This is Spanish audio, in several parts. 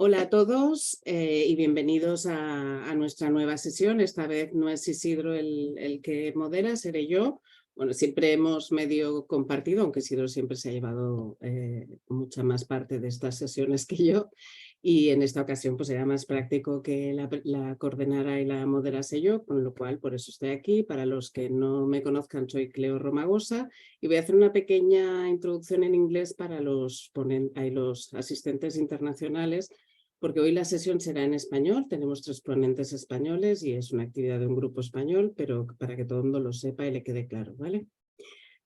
Hola a todos y bienvenidos a nuestra nueva sesión. Esta vez no es Isidro el que modera, seré yo. Bueno, siempre hemos medio compartido, aunque Isidro siempre se ha llevado mucha más parte de estas sesiones que yo. Y en esta ocasión pues era más práctico que la coordinara y la moderase yo, con lo cual por eso estoy aquí. Para los que no me conozcan, soy Cleo Romagosa y voy a hacer una pequeña introducción en inglés para los asistentes internacionales, porque hoy la sesión será en español. Tenemos 3 ponentes españoles y es una actividad de un grupo español, pero para que todo el mundo lo sepa y le quede claro, ¿vale?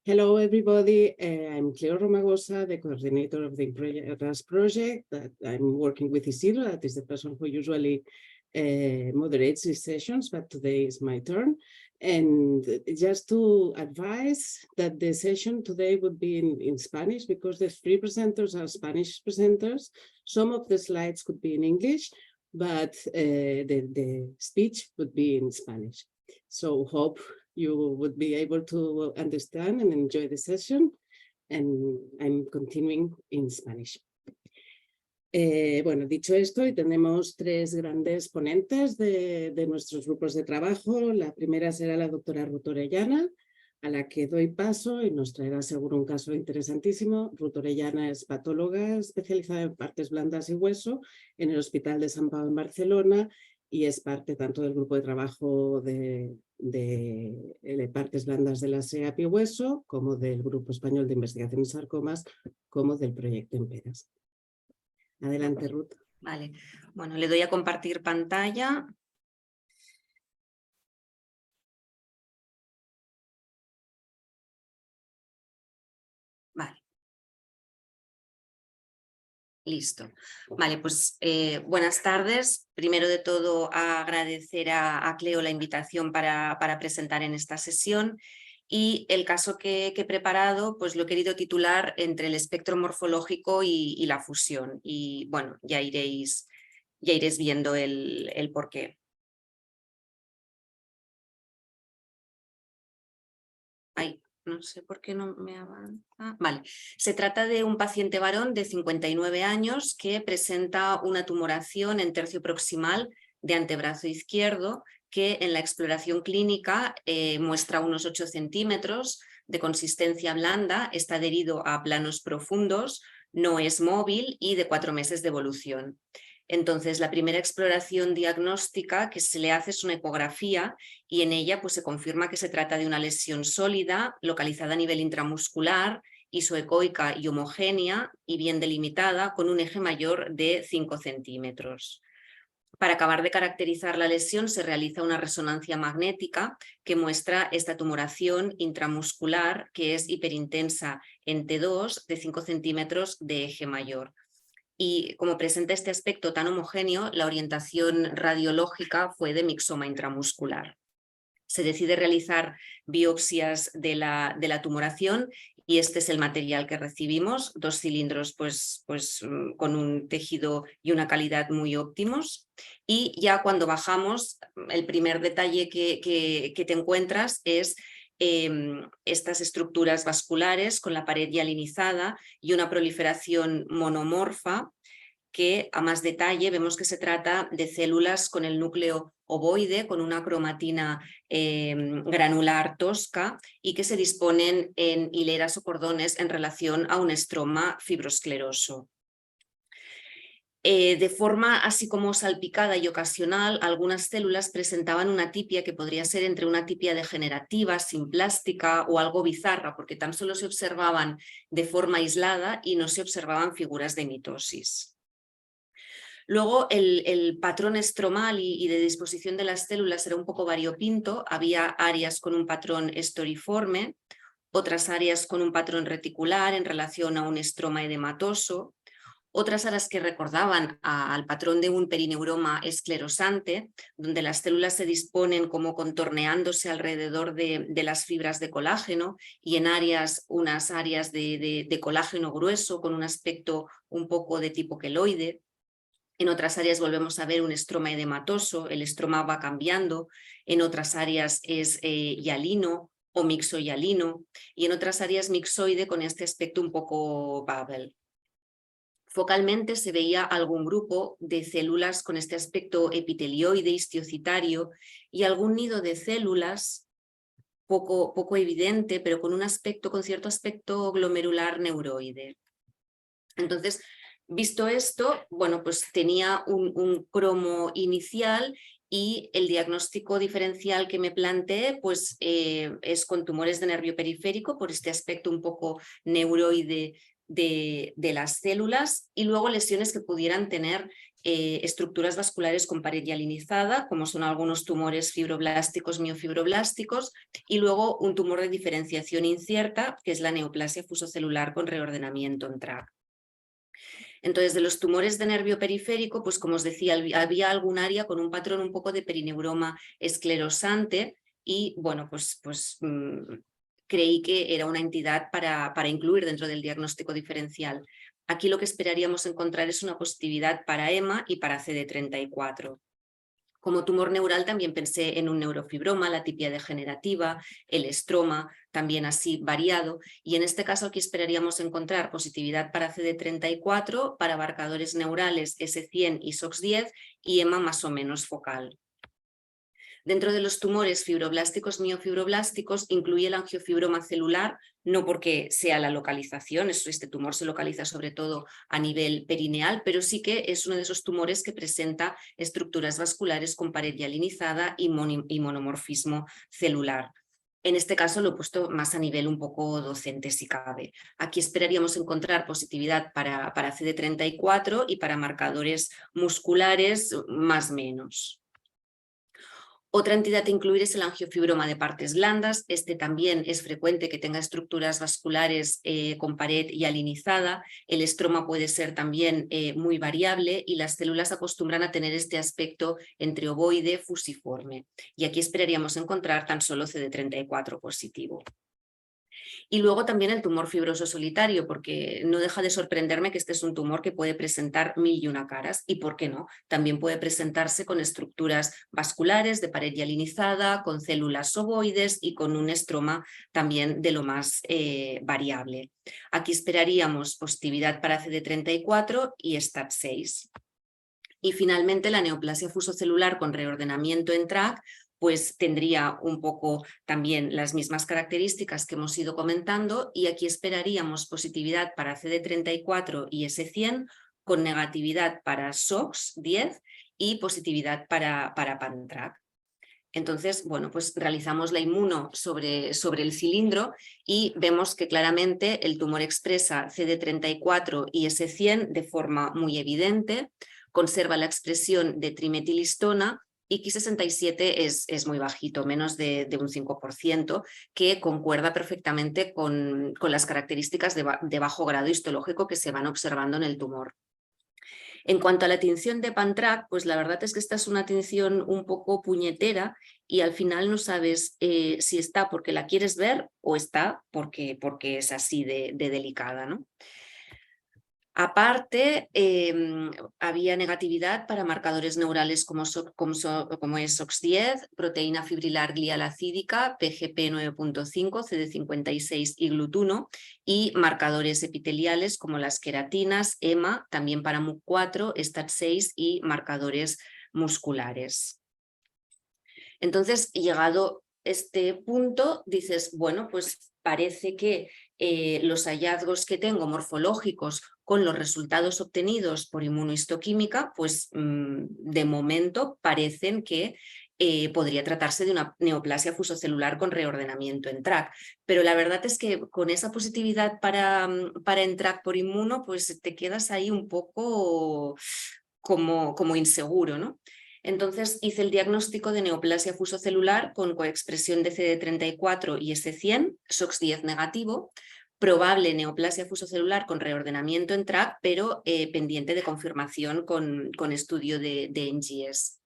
Hello, everybody. I'm Cleo Romagosa, the coordinator of the RAS project. That I'm working with Isidro, that is the person who usually moderates these sessions, but today is my turn. And just to advise that the session today would be in Spanish, because the 3 presenters are Spanish presenters. Some of the slides could be in English, but the speech would be in Spanish. So hope you would be able to understand and enjoy the session, and I'm continuing in Spanish. Bueno, dicho esto, hoy tenemos 3 grandes ponentes de nuestros grupos de trabajo. La primera será la doctora Ruth Orellana, a la que doy paso y nos traerá seguro un caso interesantísimo. Ruth Orellana es patóloga especializada en partes blandas y hueso en el Hospital de Sant Pau en Barcelona, y es parte tanto del grupo de trabajo de partes blandas de la SEAP y hueso, como del Grupo Español de Investigación en Sarcomas, como del proyecto EMPERAS. Adelante, Ruth. Vale, bueno, le doy a compartir pantalla. Vale. Listo. Vale, pues buenas tardes. Primero de todo, agradecer a Cleo la invitación para presentar en esta sesión. Y el caso que he preparado, pues lo he querido titular Entre el espectro morfológico y la fusión. Y bueno, ya iréis viendo el porqué. Ay, no sé por qué no me avanza. Vale, se trata de un paciente varón de 59 años que presenta una tumoración en tercio proximal de antebrazo izquierdo, que en la exploración clínica muestra unos 8 centímetros de consistencia blanda, está adherido a planos profundos, no es móvil y de 4 meses de evolución. Entonces, la primera exploración diagnóstica que se le hace es una ecografía, y en ella pues, se confirma que se trata de una lesión sólida, localizada a nivel intramuscular, isoecoica y homogénea y bien delimitada, con un eje mayor de 5 centímetros. Para acabar de caracterizar la lesión se realiza una resonancia magnética que muestra esta tumoración intramuscular, que es hiperintensa en T2 de 5 centímetros de eje mayor. Y como presenta este aspecto tan homogéneo, la orientación radiológica fue de mixoma intramuscular. Se decide realizar biopsias de la tumoración y este es el material que recibimos, 2 cilindros pues con un tejido y una calidad muy óptimos. Y ya cuando bajamos, el primer detalle que te encuentras es estas estructuras vasculares con la pared hialinizada y una proliferación monomorfa, que a más detalle vemos que se trata de células con el núcleo ovoide, con una cromatina granular tosca y que se disponen en hileras o cordones en relación a un estroma fibroscleroso. De forma así como salpicada y ocasional, algunas células presentaban una atipia que podría ser entre una atipia degenerativa, simplástica o algo bizarra, porque tan solo se observaban de forma aislada y no se observaban figuras de mitosis. Luego el patrón estromal y de disposición de las células era un poco variopinto. Había áreas con un patrón estoriforme, otras áreas con un patrón reticular en relación a un estroma edematoso, otras áreas que recordaban al patrón de un perineuroma esclerosante, donde las células se disponen como contorneándose alrededor de las fibras de colágeno, y en unas áreas de colágeno grueso con un aspecto un poco de tipo queloide. En otras áreas volvemos a ver un estroma edematoso, el estroma va cambiando, en otras áreas es hialino o mixohialino y en otras áreas mixoide con este aspecto un poco bubble. Focalmente se veía algún grupo de células con este aspecto epitelioide, histiocitario y algún nido de células poco evidente, pero con cierto aspecto glomerular neuroide. Entonces, visto esto, bueno, pues tenía un cromo inicial y el diagnóstico diferencial que me planteé pues, es con tumores de nervio periférico por este aspecto un poco neuroide de las células y luego lesiones que pudieran tener estructuras vasculares con pared hialinizada, como son algunos tumores fibroblásticos, miofibroblásticos, y luego un tumor de diferenciación incierta, que es la neoplasia fusocelular con reordenamiento en TRAC. Entonces, de los tumores de nervio periférico, pues como os decía, había algún área con un patrón un poco de perineuroma esclerosante y, bueno, creí que era una entidad para incluir dentro del diagnóstico diferencial. Aquí lo que esperaríamos encontrar es una positividad para EMA y para CD34. Como tumor neural también pensé en un neurofibroma, la atipia degenerativa, el estroma, también así variado, y en este caso aquí esperaríamos encontrar positividad para CD34, para marcadores neurales S100 y SOX10 y EMA más o menos focal. Dentro de los tumores fibroblásticos, miofibroblásticos, incluye el angiofibroma celular, no porque sea la localización, este tumor se localiza sobre todo a nivel perineal, pero sí que es uno de esos tumores que presenta estructuras vasculares con pared hialinizada y monomorfismo celular. En este caso lo he puesto más a nivel un poco docente si cabe. Aquí esperaríamos encontrar positividad para CD34 y para marcadores musculares más menos. Otra entidad a incluir es el angiofibroma de partes blandas. Este también es frecuente que tenga estructuras vasculares con pared hialinizada. El estroma puede ser también muy variable y las células acostumbran a tener este aspecto entre ovoide fusiforme. Y aquí esperaríamos encontrar tan solo CD34 positivo. Y luego también el tumor fibroso solitario, porque no deja de sorprenderme que este es un tumor que puede presentar 1001 caras y, ¿por qué no? También puede presentarse con estructuras vasculares de pared hialinizada, con células ovoides y con un estroma también de lo más variable. Aquí esperaríamos positividad para CD34 y STAT6. Y finalmente la neoplasia fusocelular con reordenamiento en TRAC pues tendría un poco también las mismas características que hemos ido comentando y aquí esperaríamos positividad para CD34 y S100 con negatividad para SOX10 y positividad para PanTRAC. Entonces, bueno, pues realizamos la inmuno sobre el cilindro y vemos que claramente el tumor expresa CD34 y S100 de forma muy evidente, conserva la expresión de trimetilhistona y Ki67 es muy bajito, menos de un 5%, que concuerda perfectamente con las características de bajo grado histológico que se van observando en el tumor. En cuanto a la tinción de PanTRAC, pues la verdad es que esta es una tinción un poco puñetera y al final no sabes si está porque la quieres ver o está porque es así de delicada, ¿no? Aparte, había negatividad para marcadores neurales como es SOX10, proteína fibrilar glial acídica, PGP 9.5, CD56 y glutuno, y marcadores epiteliales como las queratinas, EMA, también para MUC4, STAT6 y marcadores musculares. Entonces, llegado este punto, dices, bueno, pues parece que los hallazgos que tengo morfológicos con los resultados obtenidos por inmunohistoquímica, pues de momento parecen que podría tratarse de una neoplasia fusocelular con reordenamiento en TRAC. Pero la verdad es que con esa positividad para en TRAC por inmuno, pues te quedas ahí un poco como inseguro, ¿no? Entonces hice el diagnóstico de neoplasia fusocelular con coexpresión de CD34 y S100, SOX10 negativo, probable neoplasia fusocelular con reordenamiento en TRAC, pero pendiente de confirmación con estudio de NGS.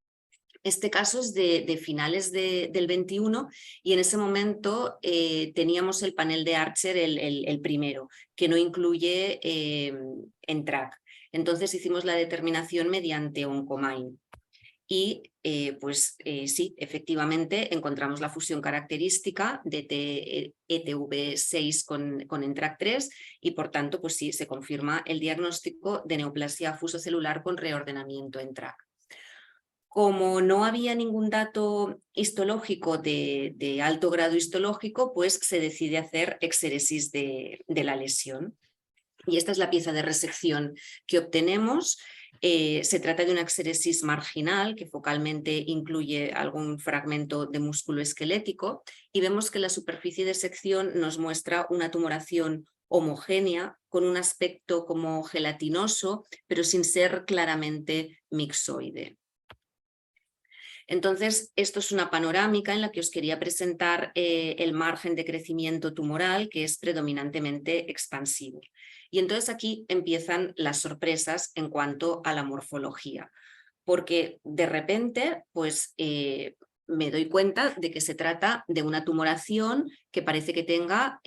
Este caso es de finales del 21 y en ese momento teníamos el panel de Archer, el primero, que no incluye en TRAC. Entonces hicimos la determinación mediante Oncomine. y sí, efectivamente encontramos la fusión característica de ETV6 con ENTRAC3 y por tanto pues sí, se confirma el diagnóstico de neoplasia fusocelular con reordenamiento ENTRAC. Como no había ningún dato histológico de alto grado histológico, pues se decide hacer exéresis de la lesión. Y esta es la pieza de resección que obtenemos. Se trata de una exéresis marginal que focalmente incluye algún fragmento de músculo esquelético y vemos que la superficie de sección nos muestra una tumoración homogénea con un aspecto como gelatinoso, pero sin ser claramente mixoide. Entonces, esto es una panorámica en la que os quería presentar el margen de crecimiento tumoral, que es predominantemente expansivo. Y entonces aquí empiezan las sorpresas en cuanto a la morfología, porque de repente, pues me doy cuenta de que se trata de una tumoración que parece que tenga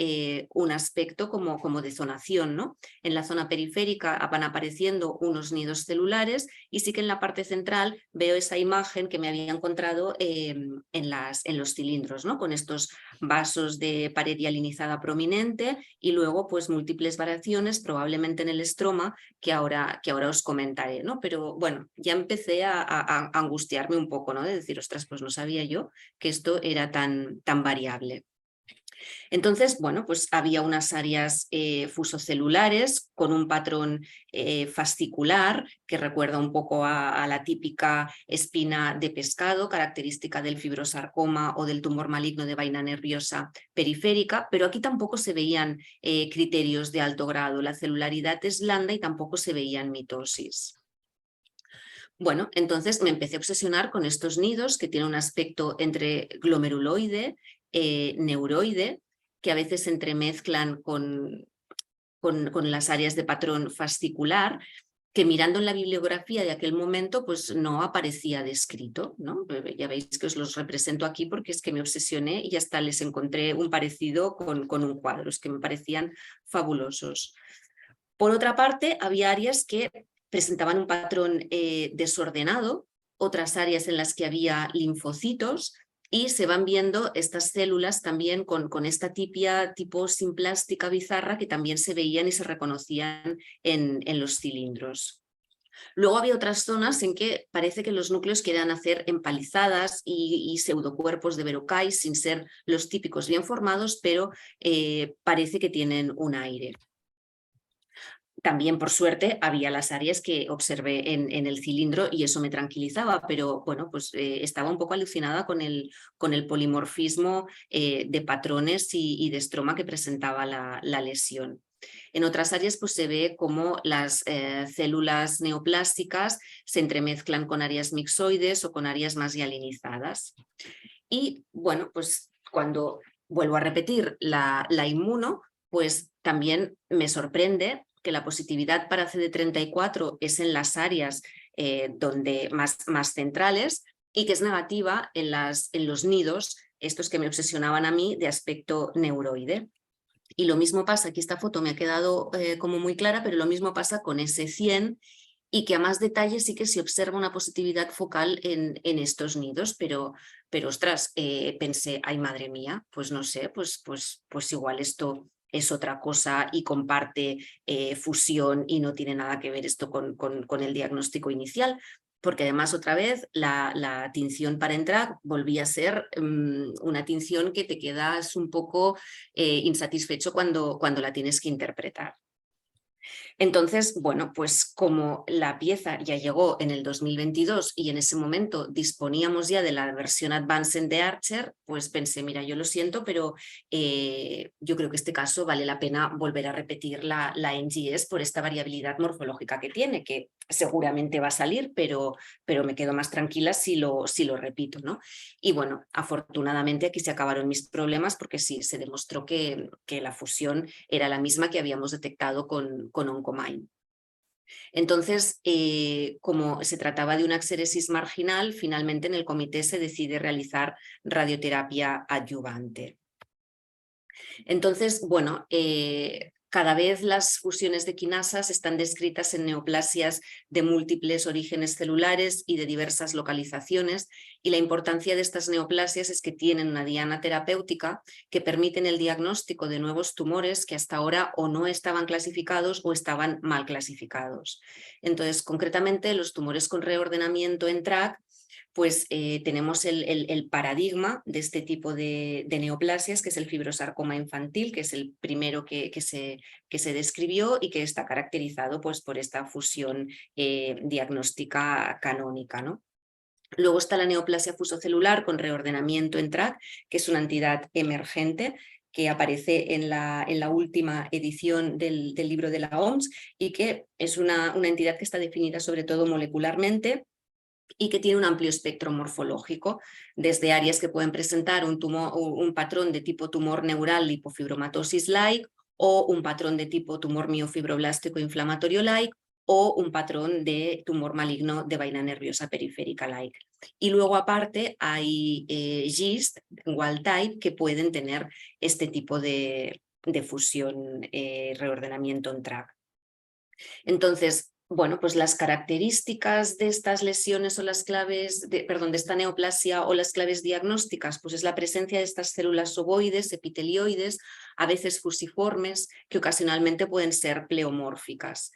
un aspecto como de zonación, ¿no? En la zona periférica van apareciendo unos nidos celulares y sí que en la parte central veo esa imagen que me había encontrado en los cilindros, ¿no? Con estos vasos de pared hialinizada prominente y luego pues múltiples variaciones, probablemente en el estroma, que ahora os comentaré, ¿no? Pero bueno, ya empecé a angustiarme un poco, ¿no? De decir, ostras, pues no sabía yo que esto era tan variable. Entonces, bueno, pues había unas áreas fusocelulares con un patrón fascicular que recuerda un poco a la típica espina de pescado, característica del fibrosarcoma o del tumor maligno de vaina nerviosa periférica, pero aquí tampoco se veían criterios de alto grado, la celularidad es blanda y tampoco se veían mitosis. Bueno, entonces me empecé a obsesionar con estos nidos que tienen un aspecto entre glomeruloide, neuroide, que a veces se entremezclan con las áreas de patrón fascicular, que mirando en la bibliografía de aquel momento pues no aparecía descrito, ¿no? Ya veis que os los represento aquí porque es que me obsesioné y hasta les encontré un parecido con un cuadro, es que me parecían fabulosos. Por otra parte, había áreas que presentaban un patrón desordenado, otras áreas en las que había linfocitos y se van viendo estas células también con esta tipia tipo simplástica bizarra que también se veían y se reconocían en los cilindros. Luego había otras zonas en que parece que los núcleos querían hacer empalizadas y pseudocuerpos de Verocay sin ser los típicos bien formados, pero parece que tienen un aire. También, por suerte, había las áreas que observé en el cilindro y eso me tranquilizaba, pero bueno, pues estaba un poco alucinada con el polimorfismo de patrones y de estroma que presentaba la lesión. En otras áreas pues se ve cómo las células neoplásticas se entremezclan con áreas mixoides o con áreas más hialinizadas. Y bueno, pues cuando vuelvo a repetir la inmuno, pues también me sorprende que la positividad para CD34 es en las áreas donde más centrales y que es negativa en los nidos, estos que me obsesionaban a mí de aspecto neuroide. Y lo mismo pasa, aquí esta foto me ha quedado como muy clara, pero lo mismo pasa con S100 y que a más detalle sí que se observa una positividad focal en estos nidos, pero ostras, pensé, ay madre mía, pues no sé, pues igual esto es otra cosa y comparte fusión y no tiene nada que ver esto con el diagnóstico inicial, porque además otra vez la tinción para ENTRAC volvía a ser una tinción que te quedas un poco insatisfecho cuando la tienes que interpretar. Entonces, bueno, pues como la pieza ya llegó en el 2022 y en ese momento disponíamos ya de la versión Advanced de Archer, pues pensé, mira, yo lo siento, pero yo creo que este caso vale la pena volver a repetir la NGS por esta variabilidad morfológica que tiene, que seguramente va a salir, pero me quedo más tranquila si lo repito, ¿no? Y bueno, afortunadamente aquí se acabaron mis problemas porque sí, se demostró que la fusión era la misma que habíamos detectado con Oncomine. Entonces, como se trataba de una exéresis marginal, finalmente en el comité se decide realizar radioterapia adyuvante. Entonces, bueno, Cada vez las fusiones de quinasas están descritas en neoplasias de múltiples orígenes celulares y de diversas localizaciones, y la importancia de estas neoplasias es que tienen una diana terapéutica que permiten el diagnóstico de nuevos tumores que hasta ahora o no estaban clasificados o estaban mal clasificados. Entonces, concretamente, los tumores con reordenamiento en TRAC, pues tenemos el paradigma de este tipo de neoplasias, que es el fibrosarcoma infantil, que es el primero que se describió y que está caracterizado pues, por esta fusión diagnóstica canónica, ¿no? Luego está la neoplasia fusocelular con reordenamiento en TRAC, que es una entidad emergente que aparece en la última edición del libro de la OMS y que es una entidad que está definida sobre todo molecularmente y que tiene un amplio espectro morfológico, desde áreas que pueden presentar un patrón de tipo tumor neural lipofibromatosis-like, o un patrón de tipo tumor miofibroblástico inflamatorio-like, o un patrón de tumor maligno de vaina nerviosa periférica-like. Y luego aparte hay GIST, wild type, que pueden tener este tipo de fusión, reordenamiento en TRAC. Entonces, bueno, pues las características de estas lesiones o las claves, de esta neoplasia o las claves diagnósticas, pues es la presencia de estas células ovoides, epitelioides, a veces fusiformes, que ocasionalmente pueden ser pleomórficas.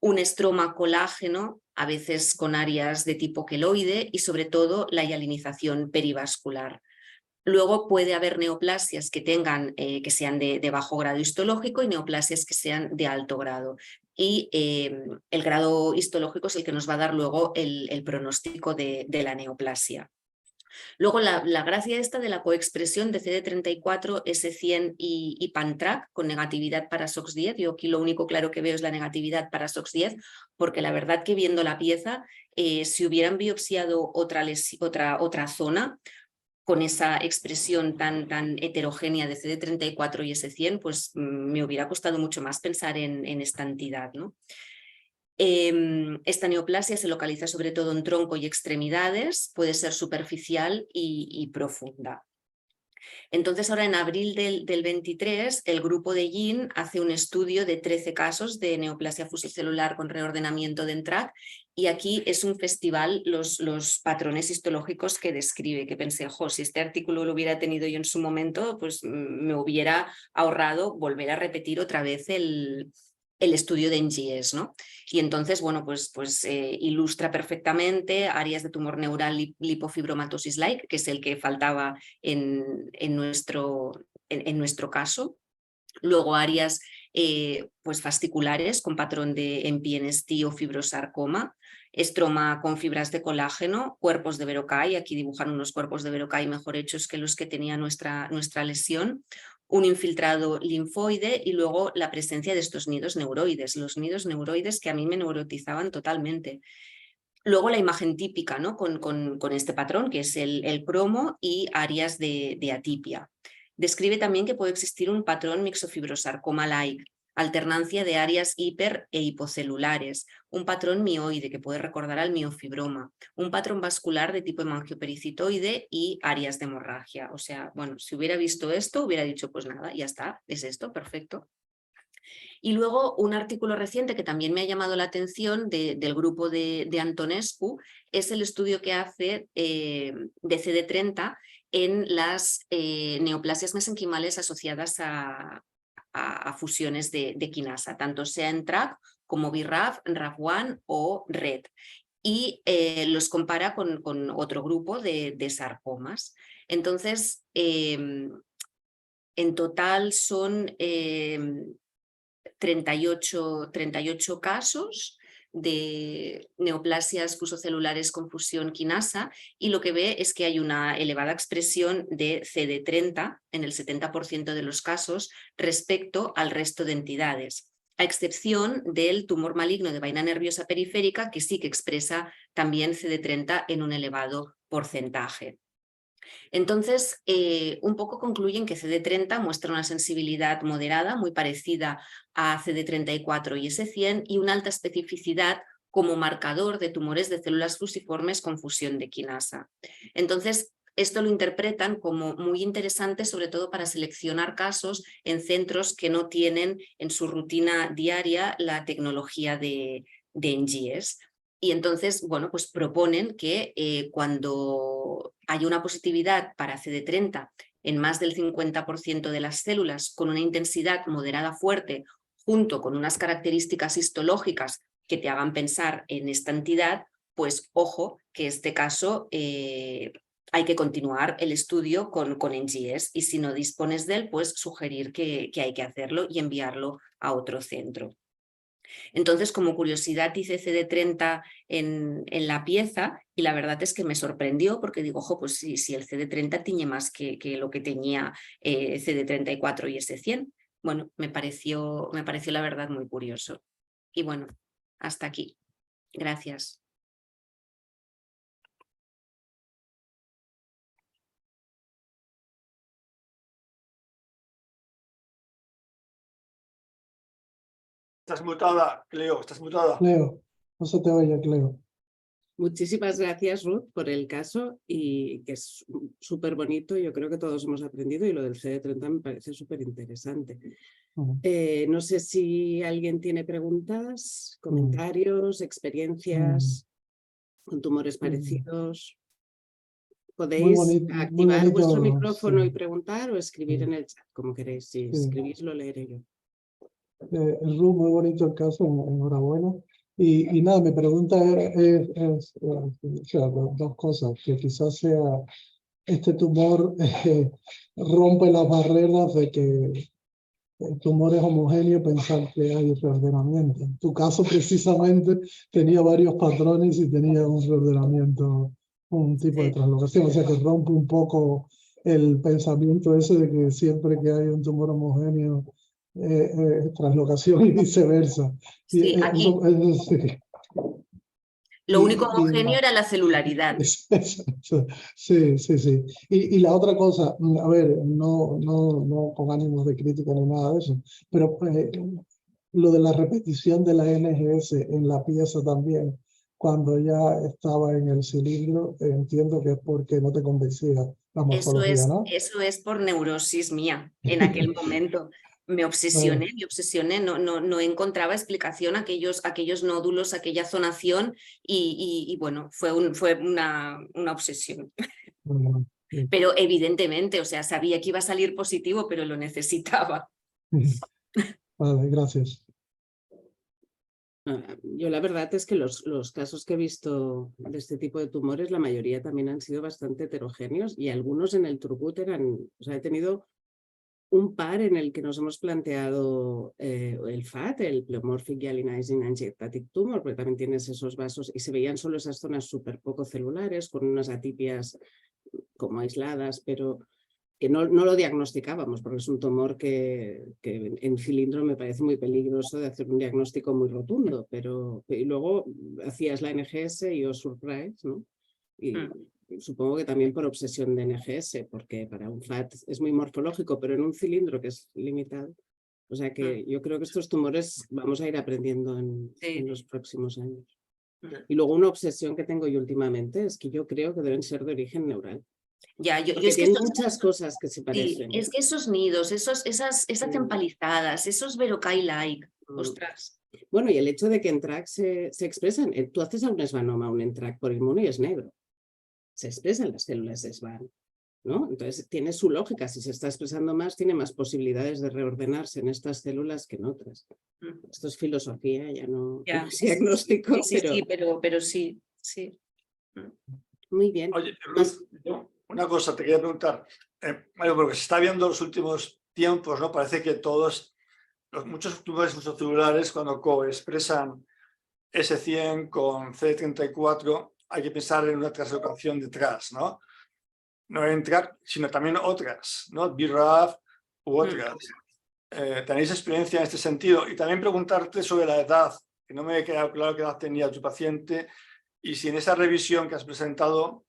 Un estroma colágeno, a veces con áreas de tipo queloide, y sobre todo la hialinización perivascular. Luego puede haber neoplasias que sean de bajo grado histológico y neoplasias que sean de alto grado. Y el grado histológico es el que nos va a dar luego el pronóstico de la neoplasia. Luego la gracia esta de la coexpresión de CD34, S100 y PanTrac con negatividad para SOX10. Yo aquí lo único claro que veo es la negatividad para SOX10, porque la verdad que viendo la pieza, si hubieran biopsiado otra zona, con esa expresión tan heterogénea de CD34 y S100, pues me hubiera costado mucho más pensar en esta entidad, ¿no? Esta neoplasia se localiza sobre todo en tronco y extremidades, puede ser superficial y profunda. Entonces ahora en abril del 23 el grupo de Yin hace un estudio de 13 casos de neoplasia fusocelular con reordenamiento de TRAC, y aquí es un festival los patrones histológicos que describe, que pensé, si este artículo lo hubiera tenido yo en su momento, pues me hubiera ahorrado volver a repetir otra vez el estudio de NGS, ¿no? Y entonces, bueno, pues ilustra perfectamente áreas de tumor neural lipofibromatosis-like, que es el que faltaba en nuestro caso. Luego áreas pues fasciculares con patrón de MPNST o fibrosarcoma, estroma con fibras de colágeno, cuerpos de Verocay, aquí dibujan unos cuerpos de Verocay mejor hechos que los que tenía nuestra lesión, un infiltrado linfoide y luego la presencia de estos nidos neuroides, los nidos neuroides que a mí me neurotizaban totalmente. Luego la imagen típica, ¿no? con este patrón, que es el cromo y áreas de atipia. Describe también que puede existir un patrón mixofibrosarcoma-like, alternancia de áreas hiper e hipocelulares, un patrón mioide que puede recordar al miofibroma, un patrón vascular de tipo hemangiopericitoide y áreas de hemorragia. O sea, bueno, si hubiera visto esto, hubiera dicho, pues nada, ya está, es esto, perfecto. Y luego un artículo reciente que también me ha llamado la atención del grupo de Antonescu es el estudio que hace de CD30 en las neoplasias mesenquimales asociadas a fusiones de quinasa, tanto sea en TRAC como BRAF, RAF1 o RED. Y los compara con otro grupo de sarcomas. Entonces, en total son 38 casos de neoplasias fusocelulares con fusión quinasa, y lo que ve es que hay una elevada expresión de CD30 en el 70% de los casos respecto al resto de entidades, a excepción del tumor maligno de vaina nerviosa periférica, que sí que expresa también CD30 en un elevado porcentaje. Entonces, un poco concluyen que CD30 muestra una sensibilidad moderada, muy parecida a CD34 y S100, y una alta especificidad como marcador de tumores de células fusiformes con fusión de quinasa. Entonces, esto lo interpretan como muy interesante, sobre todo para seleccionar casos en centros que no tienen en su rutina diaria la tecnología de NGS. Y entonces, bueno, pues proponen que cuando hay una positividad para CD30 en más del 50% de las células con una intensidad moderada fuerte, junto con unas características histológicas que te hagan pensar en esta entidad, pues ojo, que este caso hay que continuar el estudio con NGS y si no dispones de él, pues sugerir que hay que hacerlo y enviarlo a otro centro. Entonces, como curiosidad, hice CD30 en la pieza y la verdad es que me sorprendió porque digo, ojo, pues si el CD30 tiñe más que lo que tenía CD34 y S100. Bueno, me pareció la verdad muy curioso. Y bueno, hasta aquí. Gracias. Estás mutada, Cleo, estás mutada. Cleo, no se te oye, Cleo. Muchísimas gracias, Ruth, por el caso y que es súper bonito. Yo creo que todos hemos aprendido y lo del CD30 me parece súper interesante. No sé si alguien tiene preguntas, comentarios, experiencias con tumores parecidos. Podéis activar vuestro micrófono y preguntar o escribir en el chat, como queréis. Si escribís, lo leeré yo. Ruth, muy bonito el caso, enhorabuena. Y nada, mi pregunta es o sea, dos cosas, que quizás sea este tumor rompe las barreras de que el tumor es homogéneo, pensar que hay reordenamiento. En tu caso precisamente tenía varios patrones y tenía un reordenamiento, un tipo de translocación, o sea que rompe un poco el pensamiento ese de que siempre que hay un tumor homogéneo translocación y viceversa. Sí, aquí. Lo único homogéneo era la celularidad. Sí, sí, sí. Y la otra cosa, a ver, no con ánimos de crítica ni nada de eso, pero lo de la repetición de la NGS en la pieza también, cuando ya estaba en el cilindro, entiendo que es porque no te convencía la morfología, ¿no? Eso es por neurosis mía en aquel momento. Me obsesioné, no encontraba explicación a aquellos nódulos, aquella zonación y bueno, fue una obsesión. Pero evidentemente, o sea, sabía que iba a salir positivo, pero lo necesitaba. Vale, gracias. Yo la verdad es que los casos que he visto de este tipo de tumores, la mayoría también han sido bastante heterogéneos y algunos en el Turgut eran, o sea, he tenido un par en el que nos hemos planteado el FAT, el Pleomorphic Gyalinizing Angiohepatic Tumor, porque también tienes esos vasos y se veían solo esas zonas súper poco celulares con unas atipias como aisladas, pero que no lo diagnosticábamos porque es un tumor que en cilindro me parece muy peligroso de hacer un diagnóstico muy rotundo, pero y luego hacías la NGS y oh surprise, ¿no? Y supongo que también por obsesión de NGS, porque para un FAT es muy morfológico, pero en un cilindro que es limitado. O sea que yo creo que estos tumores vamos a ir aprendiendo en los próximos años. Y luego una obsesión que tengo yo últimamente es que yo creo que deben ser de origen neural. Ya, yo es que tienen muchas cosas que se parecen. Sí, es que esos nidos, esas empalizadas, esos verocai-like, ostras. Bueno, y el hecho de que en TRAC se expresan, tú haces a un esvanoma, un ENTRAC por inmuno y es negro. Se expresan las células de SVAN, ¿no? Entonces tiene su lógica, si se está expresando más, tiene más posibilidades de reordenarse en estas células que en otras. Esto es filosofía, ya no es diagnóstico. Sí, pero sí. Muy bien. Oye, Ruth, una cosa te quería preguntar, porque se está viendo en los últimos tiempos, ¿no? Parece que muchos tumores celulares cuando coexpresan S100 con CD34 hay que pensar en una translocación detrás, ¿no? No en TRAC, sino también otras, ¿no? BRAF u otras. ¿Tenéis experiencia en este sentido? Y también preguntarte sobre la edad, que no me ha quedado claro qué edad tenía tu paciente, y si en esa revisión que has presentado,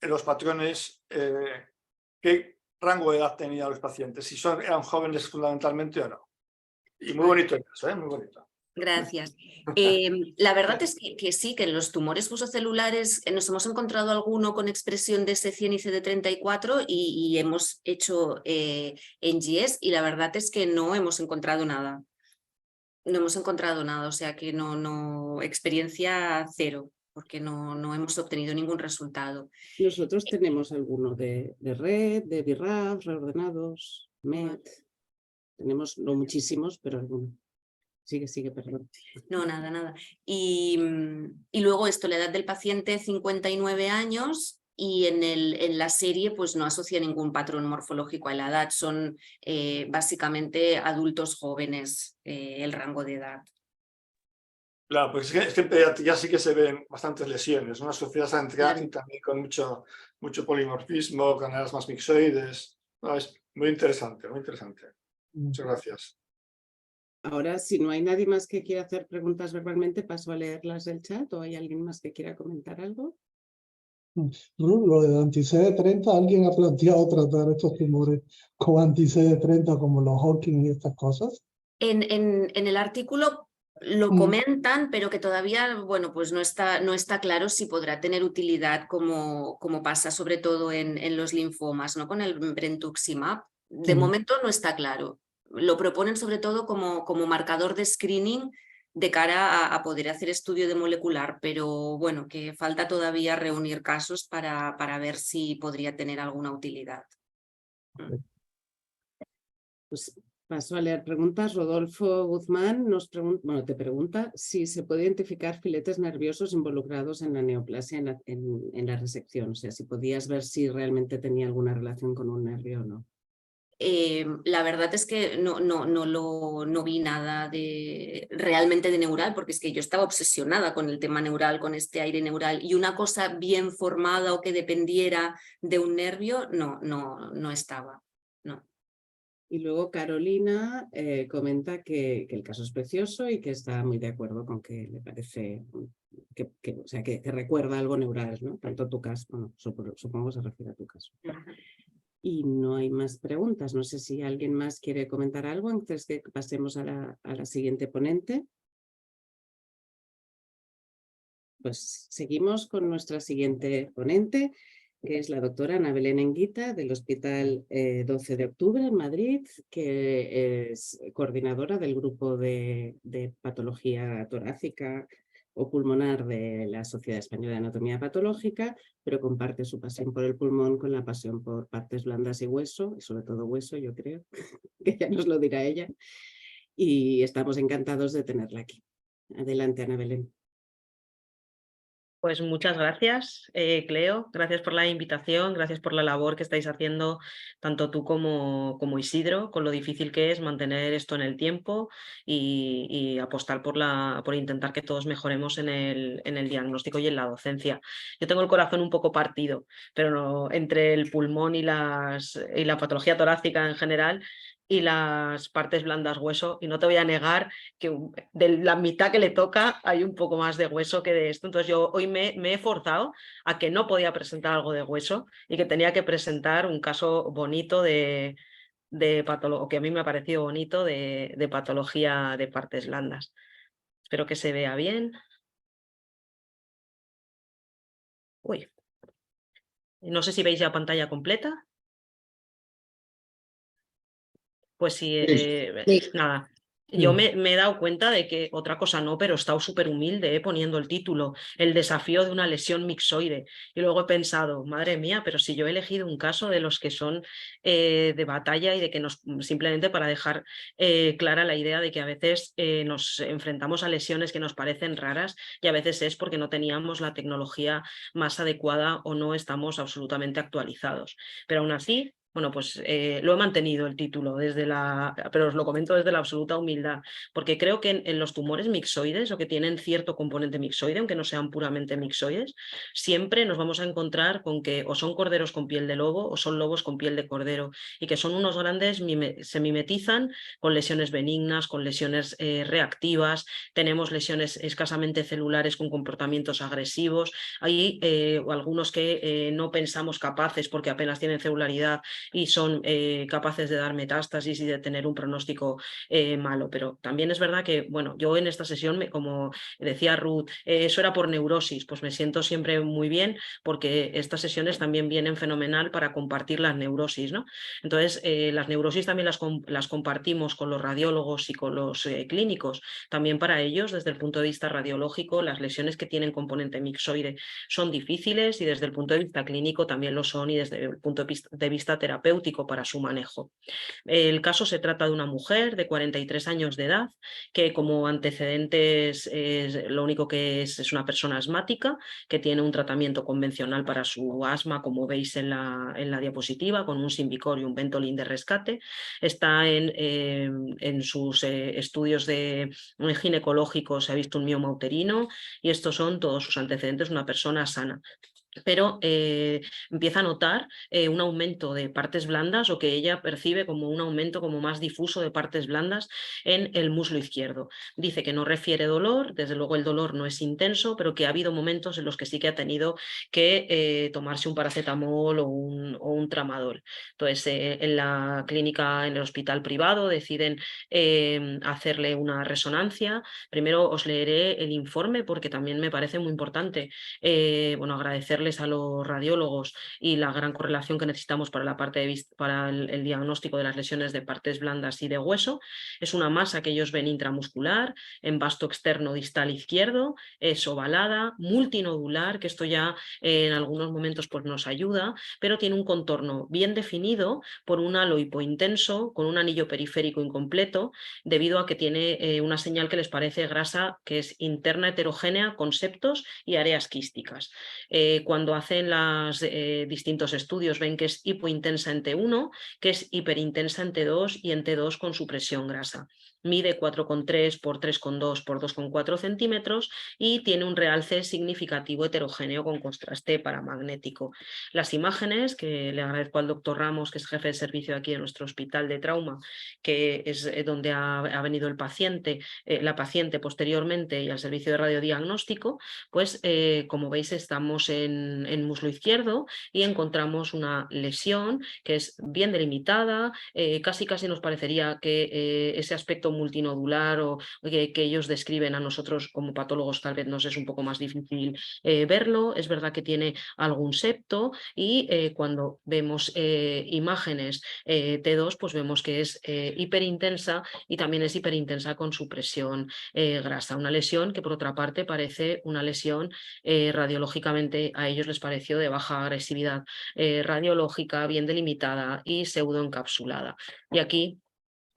los patrones, ¿qué rango de edad tenían los pacientes? Si eran jóvenes fundamentalmente o no. Y muy bonito el caso, muy bonito. Gracias. La verdad es que sí, que en los tumores fusocelulares nos hemos encontrado alguno con expresión de S100 y CD34 y hemos hecho NGS y la verdad es que no hemos encontrado nada. No hemos encontrado nada, o sea que no experiencia cero, porque no hemos obtenido ningún resultado. Nosotros tenemos alguno de red, de BIRAF, reordenados, MET. Tenemos no muchísimos, pero alguno. Sigue, perdón. No, nada. Y luego esto, la edad del paciente 59 años y en la serie pues no asocia ningún patrón morfológico a la edad, son básicamente adultos jóvenes el rango de edad. Claro, pues es que en pediatría sí que se ven bastantes lesiones, una sociedad antriática también con mucho polimorfismo, canales más mixoides. No, es muy interesante, muy interesante. Muchas gracias. Ahora, si no hay nadie más que quiera hacer preguntas verbalmente, paso a leerlas del chat, ¿o hay alguien más que quiera comentar algo? Lo de anti-CD30, ¿alguien ha planteado tratar estos tumores con anti-CD30 como los Hodgkin y estas cosas? En el artículo lo comentan, pero que todavía, bueno, pues no está claro si podrá tener utilidad como pasa sobre todo en los linfomas, ¿no? Con el brentuximab. De momento no está claro. Lo proponen sobre todo como marcador de screening de cara a poder hacer estudio de molecular, pero bueno, que falta todavía reunir casos para ver si podría tener alguna utilidad. Pues paso a leer preguntas. Rodolfo Guzmán te pregunta si se puede identificar filetes nerviosos involucrados en la neoplasia en la resección, o sea, si podías ver si realmente tenía alguna relación con un nervio o no. La verdad es que no vi nada realmente de neural, porque es que yo estaba obsesionada con el tema neural, con este aire neural, y una cosa bien formada o que dependiera de un nervio, no estaba, no. Y luego Carolina comenta que el caso es precioso y que está muy de acuerdo con que le parece o sea, que recuerda algo neural, ¿no? Tanto tu caso, bueno, supongo se refiere a tu caso. Y no hay más preguntas. No sé si alguien más quiere comentar algo antes de que pasemos a la siguiente ponente. Pues seguimos con nuestra siguiente ponente, que es la doctora Ana Belén Enguita del Hospital 12 de Octubre en Madrid, que es coordinadora del grupo de patología torácica o pulmonar de la Sociedad Española de Anatomía Patológica, pero comparte su pasión por el pulmón con la pasión por partes blandas y hueso, y sobre todo hueso, yo creo, que ya nos lo dirá ella. Y estamos encantados de tenerla aquí. Adelante, Ana Belén. Pues muchas gracias, Cleo. Gracias por la invitación, gracias por la labor que estáis haciendo tanto tú como Isidro, con lo difícil que es mantener esto en el tiempo y apostar por intentar que todos mejoremos en el diagnóstico y en la docencia. Yo tengo el corazón un poco partido, pero no, entre el pulmón y la patología torácica en general y las partes blandas hueso, y no te voy a negar que de la mitad que le toca hay un poco más de hueso que de esto. Entonces yo hoy me he forzado a que no podía presentar algo de hueso y que tenía que presentar un caso bonito de patología, que a mí me ha parecido bonito, de patología de partes blandas. Espero que se vea bien. Uy. No sé si veis ya pantalla completa. Pues sí, nada. Yo me he dado cuenta de que, otra cosa no, pero he estado súper humilde poniendo el título, el desafío de una lesión mixoide. Y luego he pensado, madre mía, pero si yo he elegido un caso de los que son de batalla y de que simplemente para dejar clara la idea de que a veces nos enfrentamos a lesiones que nos parecen raras y a veces es porque no teníamos la tecnología más adecuada o no estamos absolutamente actualizados. Pero aún así, bueno, pues lo he mantenido el título, pero os lo comento desde la absoluta humildad, porque creo que en los tumores mixoides o que tienen cierto componente mixoide, aunque no sean puramente mixoides, siempre nos vamos a encontrar con que o son corderos con piel de lobo o son lobos con piel de cordero y que son unos grandes, se mimetizan con lesiones benignas, con lesiones reactivas, tenemos lesiones escasamente celulares con comportamientos agresivos, hay algunos que no pensamos capaces porque apenas tienen celularidad y son capaces de dar metástasis y de tener un pronóstico malo. Pero también es verdad que, bueno, yo en esta sesión, como decía Ruth, eso era por neurosis, pues me siento siempre muy bien porque estas sesiones también vienen fenomenal para compartir las neurosis, ¿no? Entonces, las neurosis también las compartimos con los radiólogos y con los clínicos. También para ellos, desde el punto de vista radiológico, las lesiones que tienen componente mixoide son difíciles y desde el punto de vista clínico también lo son y desde el punto de vista terapéutico para su manejo. El caso se trata de una mujer de 43 años de edad que como antecedentes lo único que es una persona asmática que tiene un tratamiento convencional para su asma, como veis en la diapositiva, con un Symbicort y un Ventolin de rescate. Está en sus estudios ginecológicos, se ha visto un mioma uterino y estos son todos sus antecedentes, una persona sana. Pero empieza a notar un aumento de partes blandas o que ella percibe como un aumento como más difuso de partes blandas en el muslo izquierdo. Dice que no refiere dolor, desde luego el dolor no es intenso, pero que ha habido momentos en los que sí que ha tenido que tomarse un paracetamol o un tramadol. Entonces, en la clínica, en el hospital privado, deciden hacerle una resonancia. Primero os leeré el informe porque también me parece muy importante bueno, agradecerles a los radiólogos y la gran correlación que necesitamos para la parte para el diagnóstico de las lesiones de partes blandas y de hueso. Es una masa que ellos ven intramuscular, en vasto externo distal izquierdo, es ovalada, multinodular, que esto ya en algunos momentos pues, nos ayuda, pero tiene un contorno bien definido por un halo hipointenso con un anillo periférico incompleto, debido a que tiene una señal que les parece grasa que es interna heterogénea con septos y áreas quísticas. Cuando hacen los distintos estudios ven que es hipointensa en T1, que es hiperintensa en T2 y en T2 con supresión grasa. Mide 4,3 por 3,2 por 2,4 centímetros y tiene un realce significativo heterogéneo con contraste paramagnético. Las imágenes, que le agradezco al doctor Ramos, que es jefe de servicio aquí en nuestro hospital de trauma, que es donde ha venido el paciente, la paciente posteriormente y al servicio de radiodiagnóstico, pues como veis estamos en muslo izquierdo y encontramos una lesión que es bien delimitada, casi nos parecería que ese aspecto multinodular o que ellos describen a nosotros como patólogos tal vez nos es un poco más difícil verlo. Es verdad que tiene algún septo y cuando vemos imágenes T2 pues vemos que es hiperintensa y también es hiperintensa con supresión grasa. Una lesión que por otra parte parece una lesión radiológicamente a ellos les pareció de baja agresividad radiológica, bien delimitada y pseudoencapsulada. Y aquí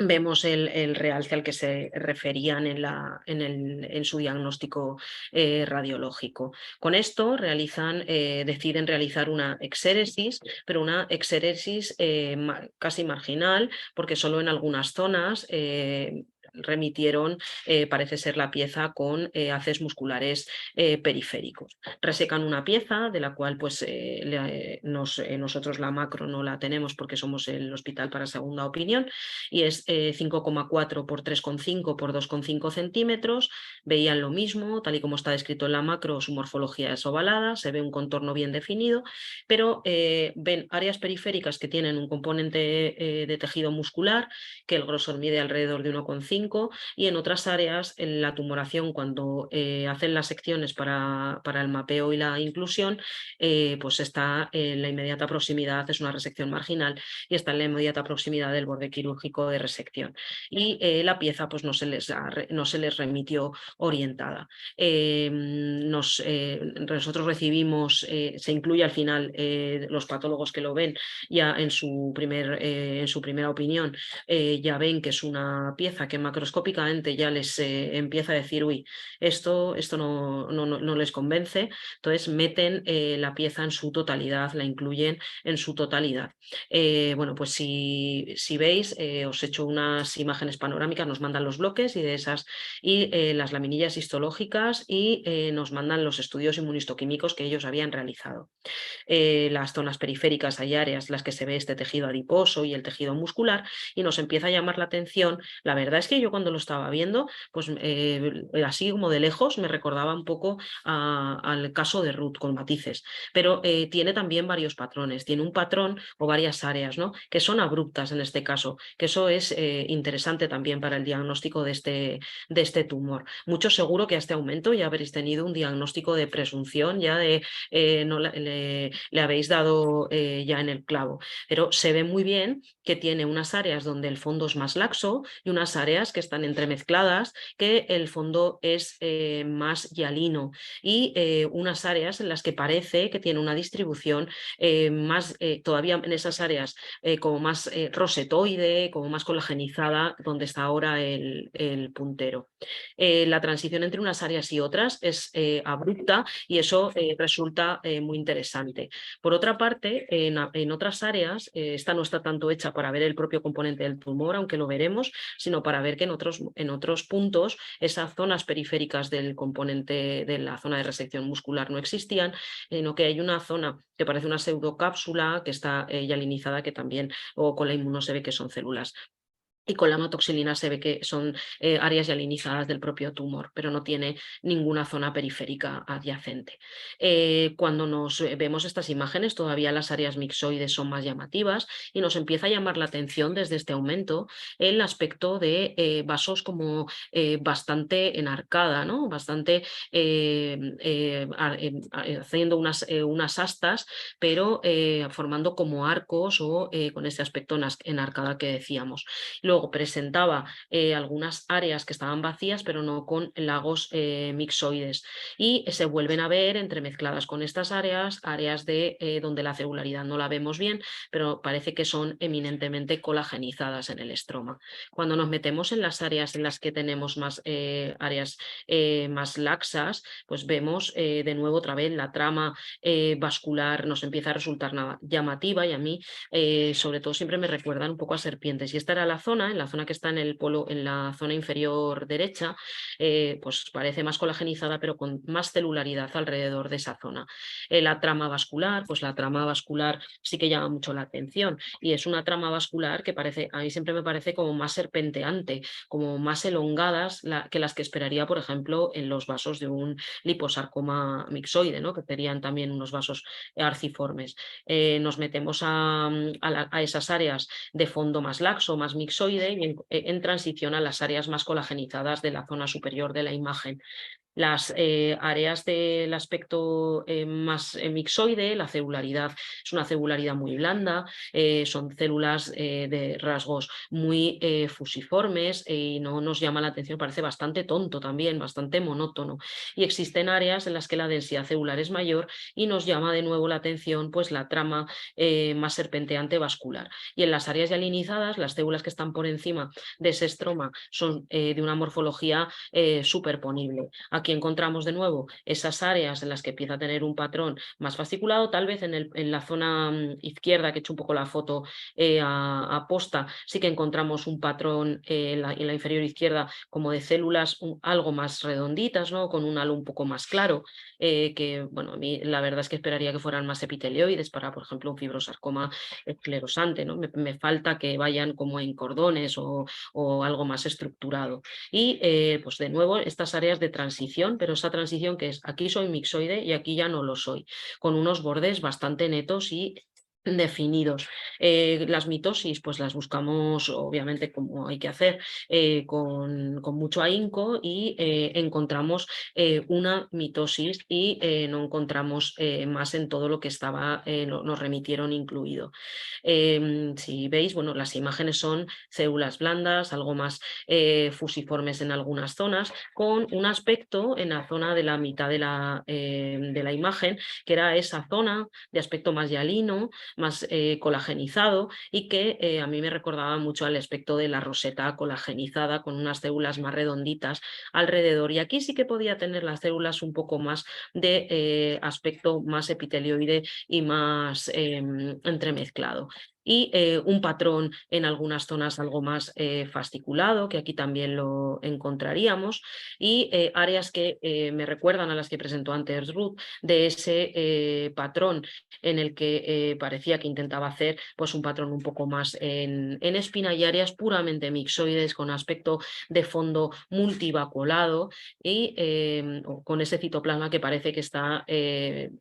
vemos el realce al que se referían en su diagnóstico radiológico. Con esto deciden realizar una exéresis, pero una exéresis casi marginal, porque solo en algunas zonas remitieron, parece ser la pieza con haces musculares periféricos. Resecan una pieza de la cual pues, nosotros la macro no la tenemos porque somos el hospital para segunda opinión y es 5,4 por 3,5 por 2,5 centímetros. Veían lo mismo, tal y como está descrito en la macro, su morfología es ovalada, se ve un contorno bien definido, pero ven áreas periféricas que tienen un componente de tejido muscular, que el grosor mide alrededor de 1,5 y en otras áreas en la tumoración cuando hacen las secciones para el mapeo y la inclusión pues está en la inmediata proximidad, es una resección marginal y está en la inmediata proximidad del borde quirúrgico de resección y la pieza pues no se les remitió orientada. Nosotros recibimos, se incluye al final los patólogos que lo ven ya en su primera opinión, ya ven que es una pieza que macroscópicamente ya les empieza a decir, uy, esto no les convence, entonces meten la pieza en su totalidad, la incluyen en su totalidad. Bueno, pues si veis, os he hecho unas imágenes panorámicas, nos mandan los bloques y de esas y las laminillas histológicas y nos mandan los estudios inmunistoquímicos que ellos habían realizado. Las zonas periféricas hay áreas en las que se ve este tejido adiposo y el tejido muscular y nos empieza a llamar la atención. La verdad es que yo cuando lo estaba viendo, pues así como de lejos me recordaba un poco al caso de Ruth con matices, pero tiene también varios patrones, tiene un patrón o varias áreas, ¿no?, que son abruptas en este caso, que eso es interesante también para el diagnóstico de este tumor. Mucho seguro que a este aumento ya habréis tenido un diagnóstico de presunción, ya de no le habéis dado ya en el clavo, pero se ve muy bien que tiene unas áreas donde el fondo es más laxo y unas áreas que están entremezcladas, que el fondo es más hialino, y unas áreas en las que parece que tiene una distribución más, todavía en esas áreas como más rosetoide, como más colagenizada, donde está ahora el puntero. La transición entre unas áreas y otras es abrupta, y eso resulta muy interesante. Por otra parte, en otras áreas, esta no está tanto hecha para ver el propio componente del tumor, aunque lo veremos, sino para ver que en otros puntos esas zonas periféricas del componente de la zona de resección muscular no existían, sino que hay una zona que parece una pseudocápsula que está hialinizada, que también, o con la inmuno se ve que son células. Y con la amatoxilina se ve que son áreas hialinizadas del propio tumor, pero no tiene ninguna zona periférica adyacente. Cuando nos vemos estas imágenes, todavía las áreas mixoides son más llamativas, y nos empieza a llamar la atención desde este aumento el aspecto de vasos como bastante en arcada, ¿no?, bastante haciendo unas astas, pero formando como arcos, o con ese aspecto en arcada que decíamos. Luego presentaba algunas áreas que estaban vacías, pero no con lagos mixoides, y se vuelven a ver entremezcladas con estas áreas de donde la celularidad no la vemos bien, pero parece que son eminentemente colagenizadas en el estroma. Cuando nos metemos en las áreas en las que tenemos más áreas más laxas, pues vemos de nuevo otra vez la trama vascular nos empieza a resultar llamativa, y a mí sobre todo siempre me recuerdan un poco a serpientes, y esta era la zona, en la zona que está en el polo, en la zona inferior derecha, pues parece más colagenizada, pero con más celularidad alrededor de esa zona. La trama vascular, pues la trama vascular sí que llama mucho la atención, y es una trama vascular que parece, a mí siempre me parece como más serpenteante, como más elongadas que las que esperaría, por ejemplo, en los vasos de un liposarcoma mixoide, ¿no?, que serían también unos vasos arciformes. Nos metemos a esas áreas de fondo más laxo, más mixoide, y en transición a las áreas más colagenizadas de la zona superior de la imagen. Las áreas del aspecto más mixoide, la celularidad es una celularidad muy blanda, son células de rasgos muy fusiformes, y no nos llama la atención, parece bastante tonto también, bastante monótono. Y existen áreas en las que la densidad celular es mayor, y nos llama de nuevo la atención pues la trama más serpenteante vascular. Y en las áreas hialinizadas, las células que están por encima de ese estroma son de una morfología superponible. Aquí encontramos de nuevo esas áreas en las que empieza a tener un patrón más fasciculado, tal vez en la zona izquierda, que he hecho un poco la foto a posta, sí que encontramos un patrón en la inferior izquierda como de células algo más redonditas, ¿no?, con un halo un poco más claro, que bueno, a mí la verdad es que esperaría que fueran más epitelioides para, por ejemplo, un fibrosarcoma esclerosante, ¿no? Me falta que vayan como en cordones o algo más estructurado. Y pues de nuevo estas áreas de transición, pero esa transición que es aquí soy mixoide y aquí ya no lo soy, con unos bordes bastante netos y definidos. Las mitosis pues las buscamos obviamente como hay que hacer con mucho ahínco, y encontramos una mitosis, y no encontramos más en todo lo que estaba, nos remitieron incluido. Si veis, bueno, las imágenes son células blandas, algo más fusiformes en algunas zonas, con un aspecto en la zona de la mitad de la imagen, que era esa zona de aspecto más hialino, más colagenizado, y que a mí me recordaba mucho al aspecto de la roseta colagenizada, con unas células más redonditas alrededor. Y aquí sí que podía tener las células un poco más de aspecto más epitelioide y más entremezclado. y un patrón en algunas zonas algo más fasciculado, que aquí también lo encontraríamos, y áreas que me recuerdan a las que presentó antes Ruth, de ese patrón en el que parecía que intentaba hacer pues, un patrón un poco más en espina, y áreas puramente mixoides con aspecto de fondo multivacuolado y con ese citoplasma que parece que está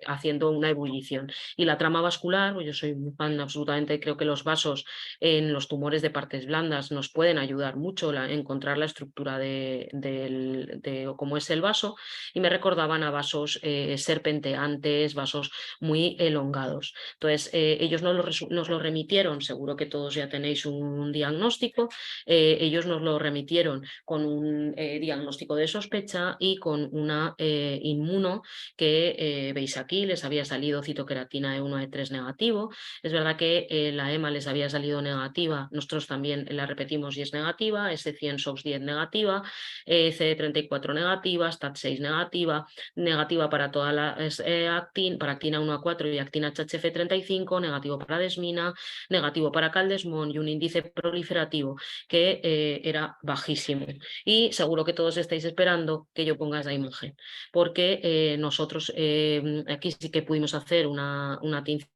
haciendo una ebullición. Y la trama vascular, pues yo soy muy fan absolutamente, creo que los vasos en los tumores de partes blandas nos pueden ayudar mucho a encontrar la estructura de cómo es el vaso, y me recordaban a vasos serpenteantes, vasos muy elongados. Entonces, ellos nos lo remitieron, seguro que todos ya tenéis un diagnóstico, ellos nos lo remitieron con un diagnóstico de sospecha y con una inmuno que veis aquí, les había salido citoqueratina E1 E3 negativo. Es verdad que la EMA les había salido negativa, nosotros también la repetimos y es negativa, S100 SOX10 negativa, CD34 negativa, STAT6 negativa, negativa para toda la para actina 1 a 4 y actina HHF35, negativo para desmina, negativo para caldesmón y un índice proliferativo que era bajísimo. Y seguro que todos estáis esperando que yo ponga esa imagen, porque nosotros aquí sí que pudimos hacer una tinta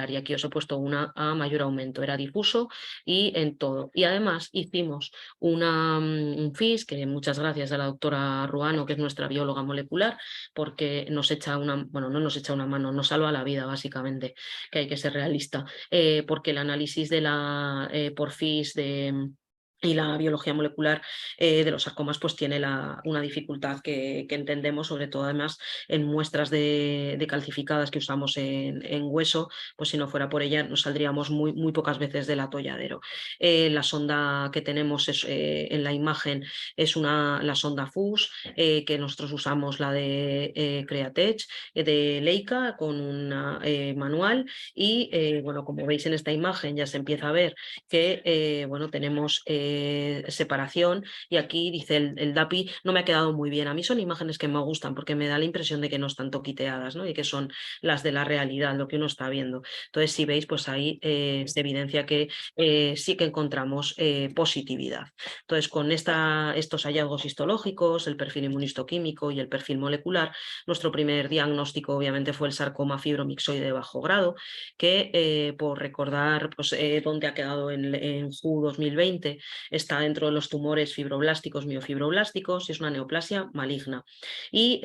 y aquí os he puesto una a mayor aumento, era difuso y en todo. Y además hicimos un FIS, que muchas gracias a la doctora Ruano, que es nuestra bióloga molecular, porque nos echa una, bueno, no nos echa una mano, nos salva la vida básicamente, que hay que ser realista, porque el análisis de la por FIS y la biología molecular de los sarcomas pues tiene una dificultad que entendemos, sobre todo además en muestras de calcificadas que usamos en hueso, pues si no fuera por ella nos saldríamos muy pocas veces del atolladero. La sonda que tenemos en la imagen es la sonda FUS, que nosotros usamos la de Createch, de Leica, con una manual, y bueno, como veis en esta imagen ya se empieza a ver que bueno, tenemos separación, y aquí dice el DAPI no me ha quedado muy bien. A mí son imágenes que me gustan porque me da la impresión de que no están toquiteadas, ¿no? Y que son las de la realidad, lo que uno está viendo. Entonces, si veis, pues ahí se evidencia que sí que encontramos positividad. Entonces, con estos hallazgos histológicos, el perfil inmunistoquímico y el perfil molecular, nuestro primer diagnóstico obviamente fue el sarcoma fibromixoide de bajo grado, que por recordar pues, dónde ha quedado en JU 2020, está dentro de los tumores fibroblásticos, miofibroblásticos, y es una neoplasia maligna. Y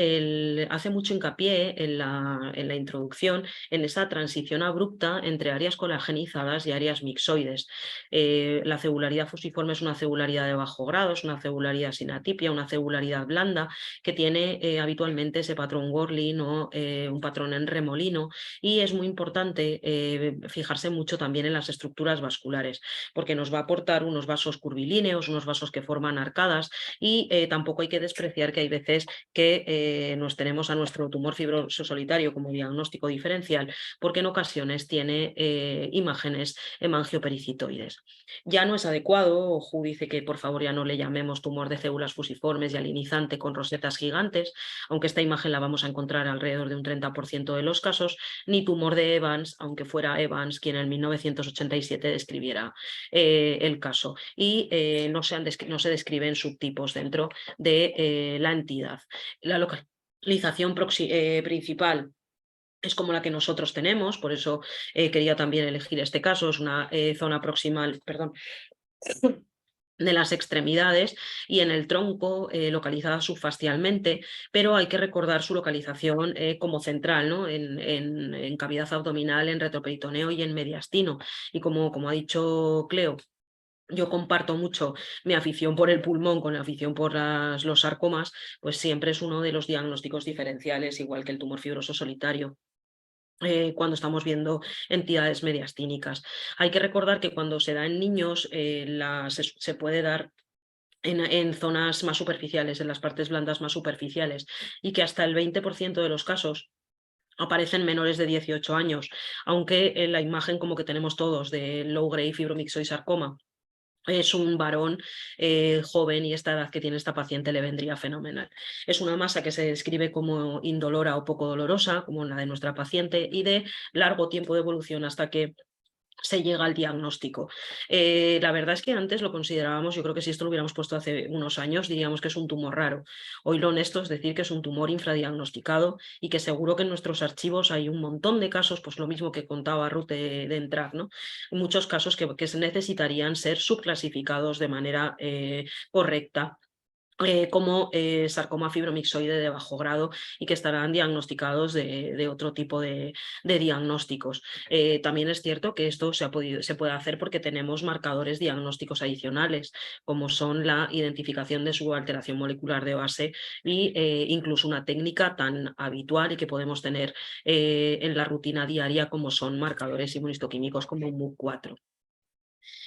hace mucho hincapié en la introducción en esa transición abrupta entre áreas colagenizadas y áreas mixoides. La celularidad fusiforme es una celularidad de bajo grado, es una celularidad sin atipia, una celularidad blanda que tiene habitualmente ese patrón Gorlin o un patrón en remolino, y es muy importante fijarse mucho también en las estructuras vasculares, porque nos va a aportar unos vasos curvilíneos, unos vasos que forman arcadas, y tampoco hay que despreciar que hay veces que nos tenemos a nuestro tumor fibroso solitario como diagnóstico diferencial, porque en ocasiones tiene imágenes hemangiopericitoides. Ya no es adecuado, JU dice que por favor ya no le llamemos tumor de células fusiformes y alinizante con rosetas gigantes, aunque esta imagen la vamos a encontrar alrededor de un 30% de los casos, ni tumor de Evans, aunque fuera Evans quien en 1987 describiera el caso, y no se describen subtipos dentro de la entidad. La localización principal es como la que nosotros tenemos, por eso quería también elegir este caso, es una zona proximal, perdón, de las extremidades y en el tronco localizada subfascialmente, pero hay que recordar su localización como central, ¿no? en cavidad abdominal, en retroperitoneo y en mediastino. Y como ha dicho Cleo, yo comparto mucho mi afición por el pulmón con la afición por los sarcomas, pues siempre es uno de los diagnósticos diferenciales, igual que el tumor fibroso solitario. Cuando estamos viendo entidades mediastínicas. Hay que recordar que cuando se da en niños se puede dar en zonas más superficiales, en las partes blandas más superficiales, y que hasta el 20% de los casos aparecen menores de 18 años, aunque en la imagen como que tenemos todos de low grade fibromixoid sarcoma Es un varón joven y esta edad que tiene esta paciente le vendría fenomenal. Es una masa que se describe como indolora o poco dolorosa, como la de nuestra paciente, y de largo tiempo de evolución hasta que se llega al diagnóstico. La verdad es que antes lo considerábamos, yo creo que si esto lo hubiéramos puesto hace unos años, diríamos que es un tumor raro. Hoy lo honesto es decir que es un tumor infradiagnosticado y que seguro que en nuestros archivos hay un montón de casos, pues lo mismo que contaba Ruth de entrar, ¿no? Muchos casos que se necesitarían ser subclasificados de manera correcta. Como sarcoma fibromixoide de bajo grado y que estarán diagnosticados de otro tipo de diagnósticos. También es cierto que esto se puede hacer porque tenemos marcadores diagnósticos adicionales, como son la identificación de su alteración molecular de base y incluso una técnica tan habitual y que podemos tener en la rutina diaria como son marcadores inmunistoquímicos como MUC4.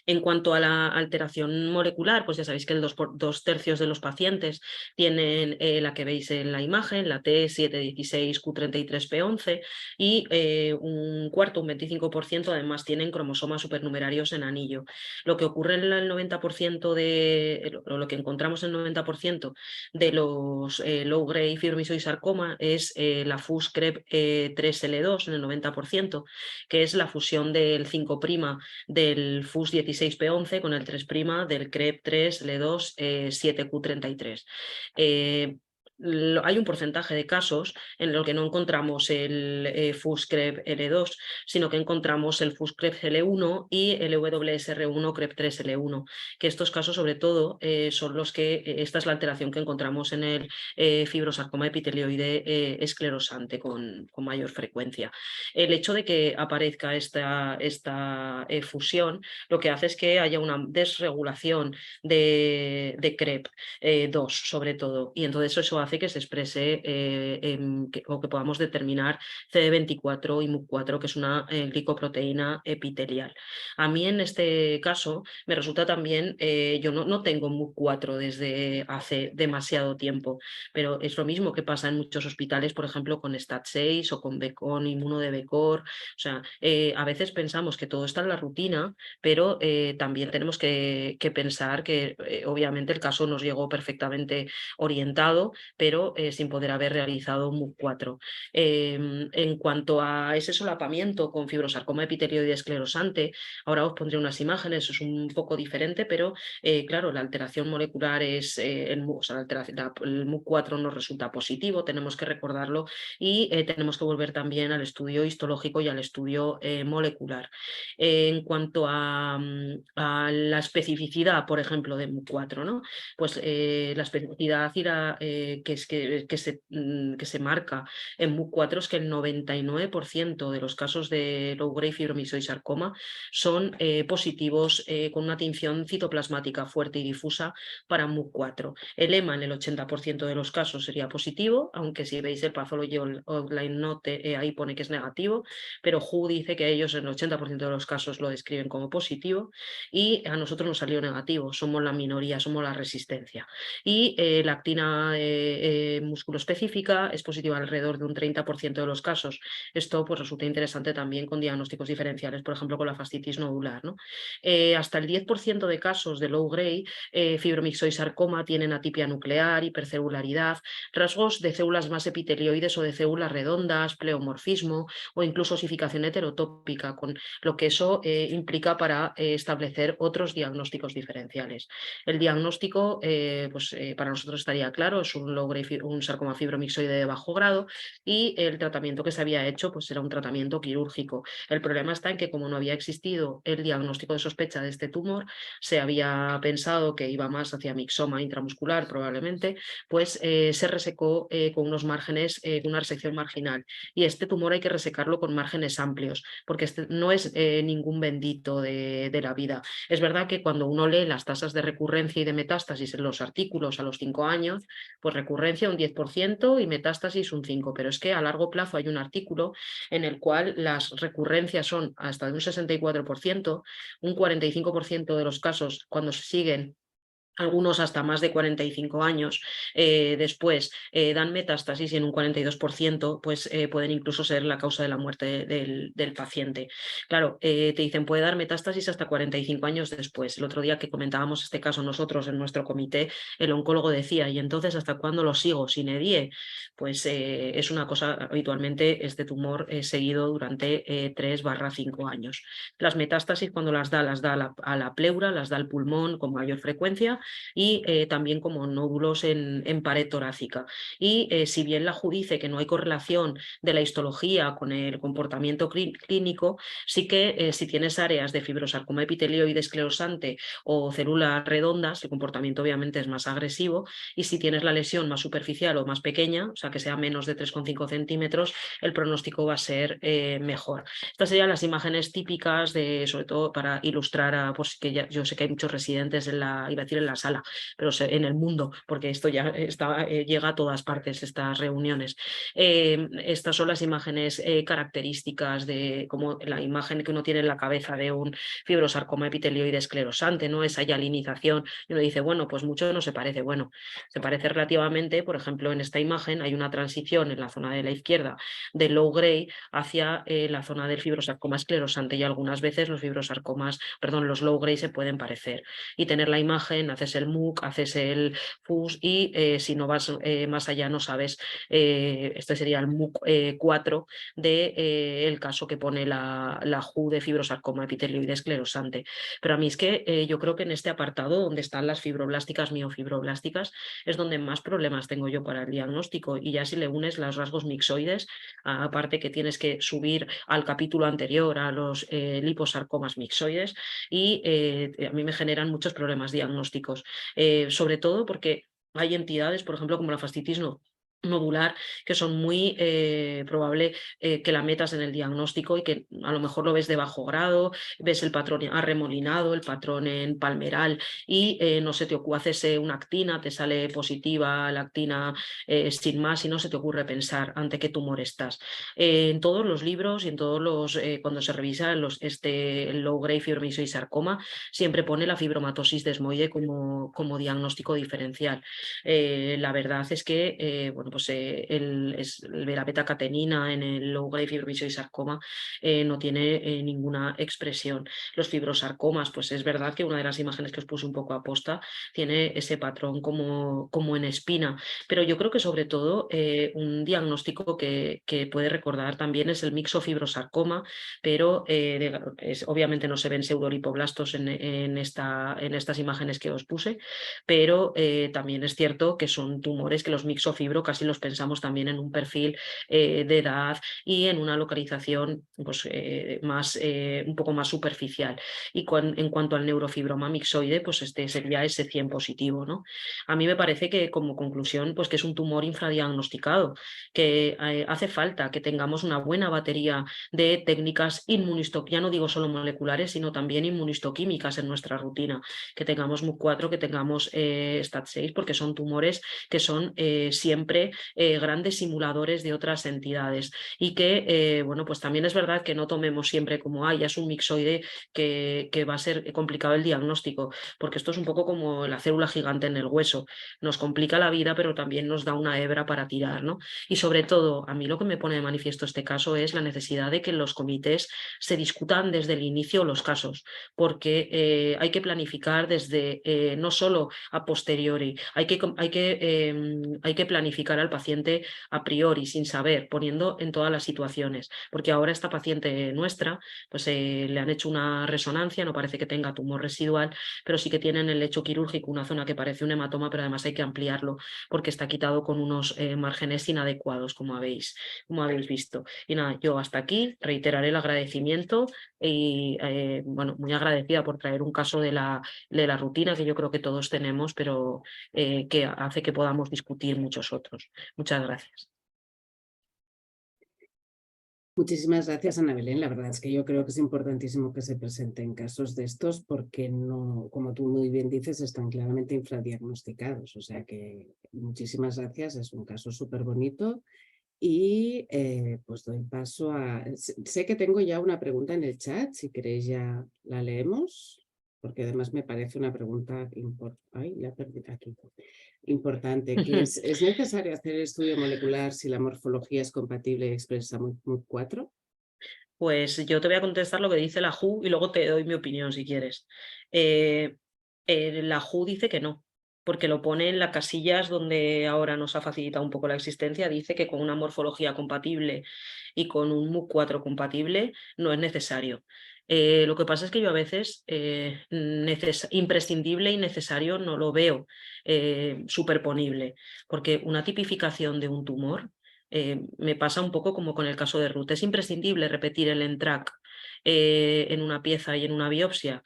En cuanto a la alteración molecular, pues ya sabéis que el 2/3 de los pacientes tienen la que veis en la imagen, la T716Q33P11, y un cuarto, un 25%, además tienen cromosomas supernumerarios en anillo. Lo que ocurre en el 90% lo que encontramos en el 90% de los low grade fibromixoidisarcoma es la FUS-CREB3L2 en el 90%, que es la fusión del 5' del FUS16P11 con el 3' del CREB3L2 7Q33. Hay un porcentaje de casos en los que no encontramos el FUS-CREB-L2, sino que encontramos el FUS-CREB-L1 y el WSR1-CREB3L1, que estos casos sobre todo son los que, esta es la alteración que encontramos en el fibrosarcoma epitelioide esclerosante con mayor frecuencia. El hecho de que aparezca esta fusión lo que hace es que haya una desregulación de CREB2 sobre todo, y entonces eso hace que se exprese o que podamos determinar CD24 y MUC4, que es una glicoproteína epitelial. A mí en este caso me resulta también, yo no tengo MUC4 desde hace demasiado tiempo, pero es lo mismo que pasa en muchos hospitales, por ejemplo con STAT6 o con inmuno de Becor. O sea, a veces pensamos que todo está en la rutina, pero también tenemos que pensar que obviamente el caso nos llegó perfectamente orientado, pero sin poder haber realizado un MUC4. En cuanto a ese solapamiento con fibrosarcoma epitelioide esclerosante, ahora os pondré unas imágenes, es un poco diferente, pero claro, la alteración molecular es, el MUC4 nos resulta positivo, tenemos que recordarlo, y tenemos que volver también al estudio histológico y al estudio molecular. En cuanto a la especificidad, por ejemplo, de MUC4, ¿no? Pues la especificidad que se marca en MUC4 es que el 99% de los casos de low grade fibromixoidisarcoma son positivos con una tinción citoplasmática fuerte y difusa para MUC4. El EMA en el 80% de los casos sería positivo, aunque si veis el Pathology Online Note ahí pone que es negativo, pero WHO dice que ellos en el 80% de los casos lo describen como positivo, y a nosotros nos salió negativo, somos la minoría, somos la resistencia. Y la actina musculoespecífica es positiva alrededor de un 30% de los casos. Esto pues resulta interesante también con diagnósticos diferenciales, por ejemplo con la fascitis nodular, ¿no? Hasta el 10% de casos de low grade fibromixoidisarcoma tienen atipia nuclear, hipercelularidad, rasgos de células más epitelioides o de células redondas, pleomorfismo o incluso osificación heterotópica, con lo que eso implica para establecer otros diagnósticos diferenciales. El diagnóstico para nosotros estaría claro, es un sarcoma fibromixoide de bajo grado, y el tratamiento que se había hecho pues era un tratamiento quirúrgico. El problema está en que como no había existido el diagnóstico de sospecha de este tumor, se había pensado que iba más hacia mixoma intramuscular probablemente, pues se resecó con unos márgenes, una resección marginal, y este tumor hay que resecarlo con márgenes amplios, porque este no es ningún bendito de la vida. Es verdad que cuando uno lee las tasas de recurrencia y de metástasis en los artículos a los 5 años, pues recurrencia un 10% y metástasis un 5%, pero es que a largo plazo hay un artículo en el cual las recurrencias son hasta de un 64%, un 45% de los casos cuando se siguen algunos hasta más de 45 años después dan metástasis y en un 42% pues, pueden incluso ser la causa de la muerte del paciente. Claro, te dicen puede dar metástasis hasta 45 años después. El otro día que comentábamos este caso nosotros en nuestro comité, el oncólogo decía, ¿y entonces hasta cuándo lo sigo? ¿Sin EDIE? Pues es una cosa, habitualmente este tumor seguido durante 3-5 años. Las metástasis cuando las da a la pleura, las da al pulmón con mayor frecuencia y también como nódulos en pared torácica. Y si bien la JUDI dice que no hay correlación de la histología con el comportamiento clínico, sí que si tienes áreas de fibrosarcoma epitelioide esclerosante o células redondas, el comportamiento obviamente es más agresivo, y si tienes la lesión más superficial o más pequeña, o sea que sea menos de 3,5 centímetros, el pronóstico va a ser mejor. Estas serían las imágenes típicas, sobre todo para ilustrar, pues que yo sé que hay muchos residentes iba a decir en la sala, pero en el mundo, porque esto ya llega a todas partes, estas reuniones. Estas son las imágenes características de como la imagen que uno tiene en la cabeza de un fibrosarcoma epitelioide esclerosante, ¿no? Esa hialinización, y uno dice, bueno, pues mucho no se parece. Bueno, se parece relativamente, por ejemplo, en esta imagen hay una transición en la zona de la izquierda de low grade hacia la zona del fibrosarcoma esclerosante, y algunas veces los los low grade se pueden parecer. Y tener la imagen, haces el MUC, haces el FUS y si no vas más allá no sabes, este sería el MUC 4 del caso que pone la JU de fibrosarcoma epitelioide esclerosante. Pero a mí es que yo creo que en este apartado donde están las fibroblásticas, miofibroblásticas, es donde más problemas tengo yo para el diagnóstico, y ya si le unes los rasgos mixoides, aparte que tienes que subir al capítulo anterior a los liposarcomas mixoides, y a mí me generan muchos problemas diagnósticos, sobre todo porque hay entidades, por ejemplo, como la fascitis nodular, que son muy probable que la metas en el diagnóstico y que a lo mejor lo ves de bajo grado, ves el patrón arremolinado, el patrón en palmeral y no se te ocurre, haces una actina, te sale positiva la actina sin más y no se te ocurre pensar ante qué tumor estás. En todos los libros y en todos los, cuando se revisa el low grade fibromialgia y sarcoma, siempre pone la fibromatosis desmoide como diagnóstico diferencial. La verdad es que bueno, pues el verapetacatenina en el low grade fibromialgia y sarcoma no tiene ninguna expresión. Los fibrosarcomas, pues es verdad que una de las imágenes que os puse un poco a posta tiene ese patrón como en espina, pero yo creo que sobre todo un diagnóstico que puede recordar también es el mixofibrosarcoma, pero obviamente no se ven pseudolipoblastos en estas imágenes que os puse, pero también es cierto que son tumores que los mixofibro casi los pensamos también en un perfil de edad y en una localización pues, un poco más superficial. Y en cuanto al neurofibroma mixoide, pues este sería ese 100 positivo, ¿no? A mí me parece que como conclusión, pues que es un tumor infradiagnosticado, que hace falta que tengamos una buena batería de técnicas ya no digo solo moleculares, sino también inmunistoquímicas en nuestra rutina, que tengamos MUC4, que tengamos STAT6, porque son tumores que son siempre grandes simuladores de otras entidades, y que bueno, pues también es verdad que no tomemos siempre como ya es un mixoide que va a ser complicado el diagnóstico, porque esto es un poco como la célula gigante en el hueso, nos complica la vida pero también nos da una hebra para tirar, ¿no? Y sobre todo a mí lo que me pone de manifiesto este caso es la necesidad de que en los comités se discutan desde el inicio los casos, porque hay que planificar desde no solo a posteriori, hay que planificar al paciente a priori, sin saber, poniendo en todas las situaciones, porque ahora esta paciente nuestra pues le han hecho una resonancia, no parece que tenga tumor residual, pero sí que tiene en el lecho quirúrgico una zona que parece un hematoma, pero además hay que ampliarlo porque está quitado con unos márgenes inadecuados, como habéis visto. Y nada, yo hasta aquí reiteraré el agradecimiento y bueno, muy agradecida por traer un caso de la rutina que yo creo que todos tenemos, pero que hace que podamos discutir muchos otros. Muchas gracias. Muchísimas gracias, Ana Belén. La verdad es que yo creo que es importantísimo que se presenten casos de estos porque no, como tú muy bien dices, están claramente infradiagnosticados. O sea que muchísimas gracias, es un caso súper bonito. Y pues doy paso a... Sé que tengo ya una pregunta en el chat, si queréis ya la leemos. porque además me parece una pregunta importante, que ¿es necesario hacer el estudio molecular si la morfología es compatible y expresa MUC4? Pues yo te voy a contestar lo que dice la WHO y luego te doy mi opinión si quieres. La WHO dice que no, porque lo pone en las casillas donde ahora nos ha facilitado un poco la existencia, dice que con una morfología compatible y con un MUC4 compatible no es necesario. Lo que pasa es que yo a veces imprescindible y necesario no lo veo superponible, porque una tipificación de un tumor me pasa un poco como con el caso de Ruth. ¿Es imprescindible repetir el ENTRAC en una pieza y en una biopsia?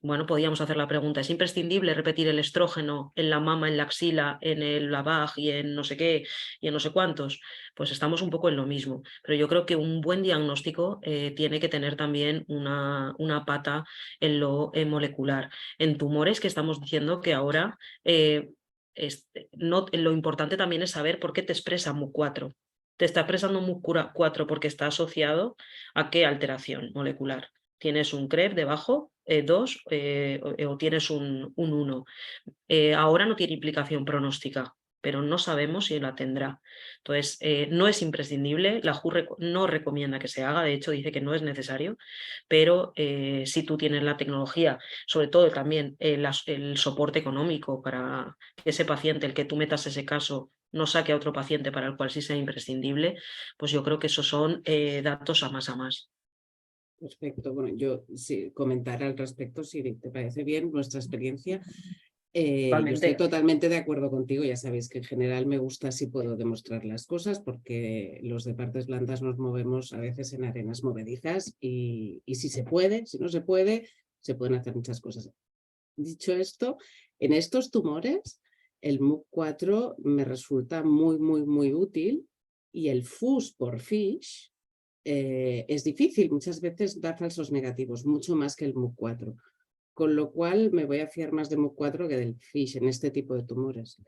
Bueno, podríamos hacer la pregunta, ¿es imprescindible repetir el estrógeno en la mama, en la axila, en el lavag y en no sé qué y en no sé cuántos? Pues estamos un poco en lo mismo. Pero yo creo que un buen diagnóstico tiene que tener también una pata en lo molecular. En tumores que estamos diciendo que ahora lo importante también es saber por qué te expresa MUC4. Te está expresando MUC4 porque está asociado a qué alteración molecular. Tienes un CREB debajo, 2 o tienes un 1. Ahora no tiene implicación pronóstica, pero no sabemos si la tendrá. Entonces, no es imprescindible, la WHO no recomienda que se haga, de hecho dice que no es necesario, pero si tú tienes la tecnología, sobre todo también el soporte económico para que ese paciente, el que tú metas ese caso, no saque a otro paciente para el cual sí sea imprescindible, pues yo creo que esos son datos a más a más. Perfecto, bueno, yo sí, comentar al respecto, si te parece bien nuestra experiencia. Yo estoy totalmente de acuerdo contigo, ya sabéis que en general me gusta si puedo demostrar las cosas porque los de partes blandas nos movemos a veces en arenas movedizas y si se puede, si no se puede, se pueden hacer muchas cosas. Dicho esto, en estos tumores el MUC4 me resulta muy, muy, muy útil y el FUS por FISH es difícil, muchas veces da falsos negativos, mucho más que el MUC4. Con lo cual me voy a fiar más de MUC4 que del FISH en este tipo de tumores.